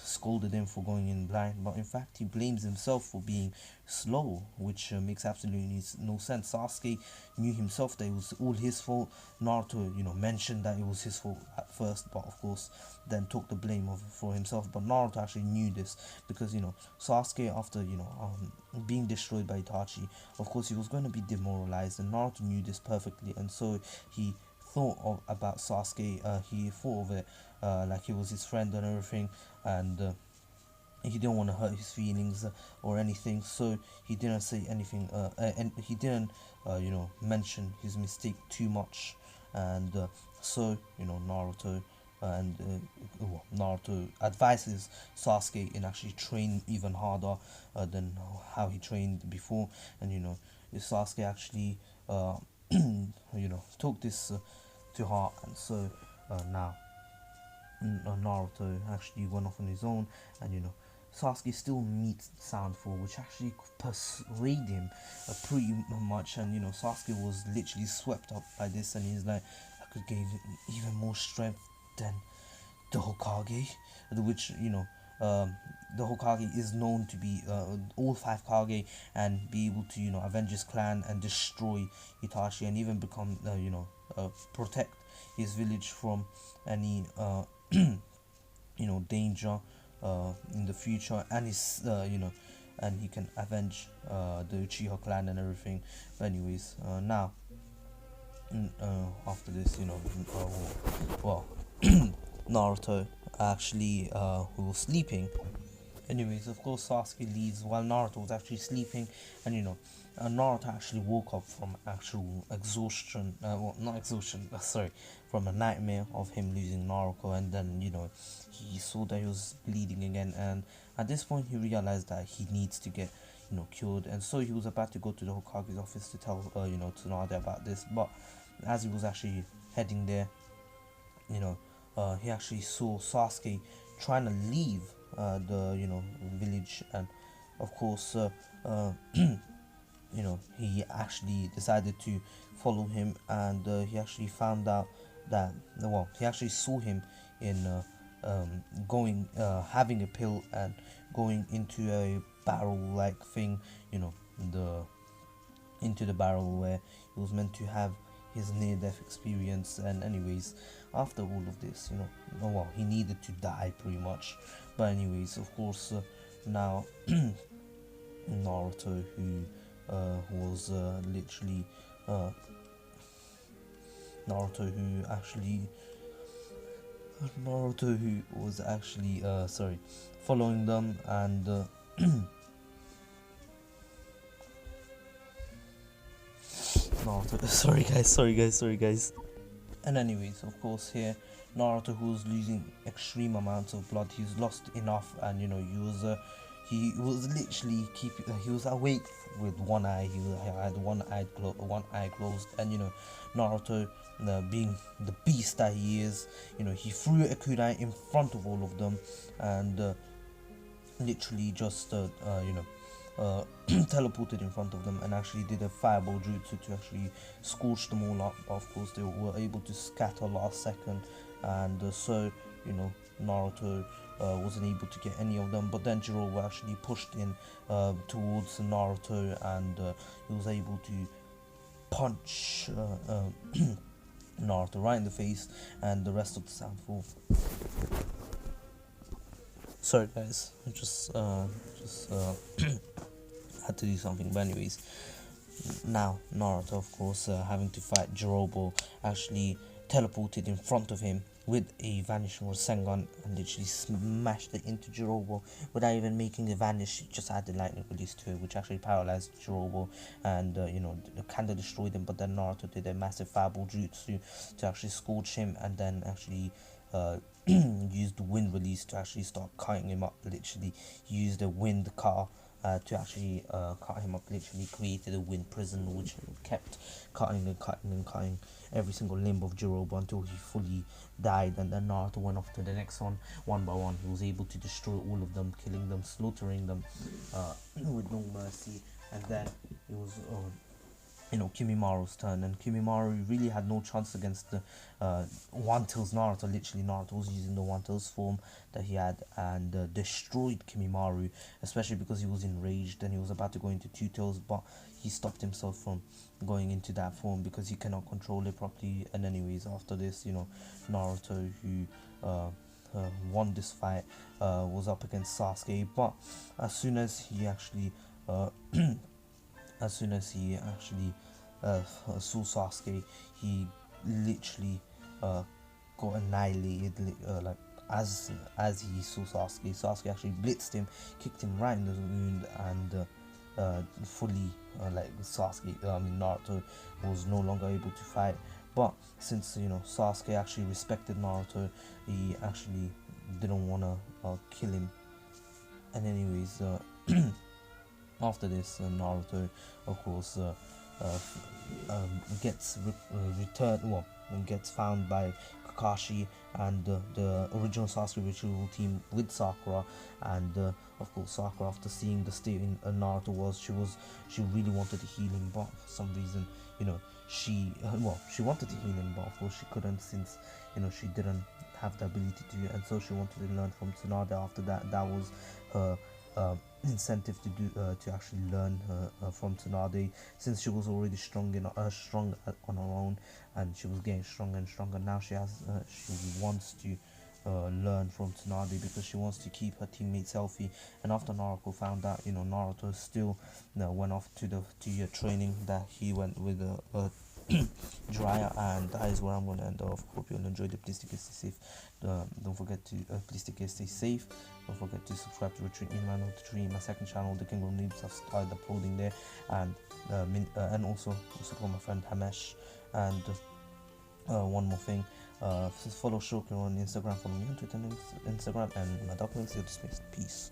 scolded him for going in blind. But in fact, he blames himself for being slow, which makes absolutely no sense. Sasuke knew himself that it was all his fault. Naruto, mentioned that it was his fault at first, but of course then took the blame for himself. But Naruto actually knew this because Sasuke, after being destroyed by Itachi, of course he was going to be demoralized, and Naruto knew this perfectly, and so he thought about Sasuke. He thought of it like he was his friend and everything, and he didn't want to hurt his feelings or anything, so he didn't say anything, and he didn't mention his mistake too much. And so Naruto advises Sasuke in actually train even harder than how he trained before. And Sasuke actually took this to heart. And so now Naruto actually went off on his own, and Sasuke still meets Soundfall, which actually could persuade him pretty much. And Sasuke was literally swept up by this, and he's like, I could gain even more strength than the Hokage, which the Hokage is known to be all five Kage, and be able to avenge his clan and destroy Itachi, and even become protect his village from any danger in the future, and his and he can avenge the Uchiha clan and everything. But anyways, now after this, well, Naruto actually who was sleeping. Anyways, of course, Sasuke leaves while Naruto was actually sleeping, and Naruto actually woke up from actual exhaustion. Well, not exhaustion. Sorry, from a nightmare of him losing Naruto, and then he saw that he was bleeding again, and at this point he realized that he needs to get cured, and so he was about to go to the Hokage's office to tell Tsunade about this, but as he was actually heading there, he actually saw Sasuke trying to leave the village, and of course he actually decided to follow him, and he actually found out that he actually saw him in going having a pill and going into a barrel like thing, the into the barrel where he was meant to have his near-death experience. And anyways, after all of this, he needed to die pretty much. But anyways, of course, now Naruto, who was literally Naruto who actually Naruto who was actually following them, and Naruto sorry guys. And anyways, of course, here Naruto, who's losing extreme amounts of blood, he's lost enough, and he was literally he was awake with one eye. He had one eye closed, and Naruto, being the beast that he is, he threw a kunai in front of all of them, and literally just teleported in front of them, and actually did a fireball jutsu to actually scorch them all up. Of course, they were able to scatter last second, and so Naruto wasn't able to get any of them. But then Jirobe actually pushed in towards Naruto, and he was able to punch Naruto right in the face, and the rest of the Soundfall. Sorry guys, I just had to do something. But anyways, now Naruto, of course, having to fight Jirobe, actually teleported in front of him with a vanishing Rasengan, and literally smashed it into Jirobe without even making it vanish. He just added lightning release to it, which actually paralyzed Jirobe, and kind of destroyed him. But then Naruto did a massive fireball jutsu to actually scorch him, and then actually used the wind release to actually start cutting him up. Literally used a wind cutter to actually cut him up. Literally created a wind prison, which kept cutting and cutting and cutting every single limb of Jirobe until he fully died. And then Naruto went off to the next one by one. He was able to destroy all of them, killing them, slaughtering them with no mercy. And then it was Kimimara's turn, and Kimimaro really had no chance against the One Tails Naruto. Literally, Naruto was using the One Tails form that he had, and destroyed Kimimaro, especially because he was enraged and he was about to go into Two Tails, but he stopped himself from going into that form because he cannot control it properly. And anyways, after this, Naruto, who won this fight, was up against Sasuke, but as soon as he actually saw Sasuke, he literally got annihilated. As he saw Sasuke actually blitzed him, kicked him right in the wound, and fully Naruto was no longer able to fight. But since Sasuke actually respected Naruto, he actually didn't want to kill him. And anyways, after this, Naruto, of course, gets returned. Gets found by Kakashi and the original Sasuke Retrieval team with Sakura, and of course Sakura, after seeing the state in Naruto was, she really wanted to heal him, but for some reason, you know, she wanted to heal him, but of course she couldn't, since she didn't have the ability to, and so she wanted to learn from Tsunade. After that, that was her incentive to do to actually learn from Tsunade, since she was already strong on her own, and she was getting stronger and stronger. Now she wants to learn from Tsunade, because she wants to keep her teammates healthy. And after Naruto found out, Naruto still went off to your training, that he went with Jiraiya, and that is where I'm going to end off. Hope you'll enjoy it. Please stay safe. Don't forget to stay safe. Don't forget to subscribe to Retreat Me, my second channel, The King of Noobs. I've started uploading there, and also support my friend Hxmesh. And one more thing, follow Shokin on Instagram, follow me on Twitter and Instagram, and my document's here to space. Peace.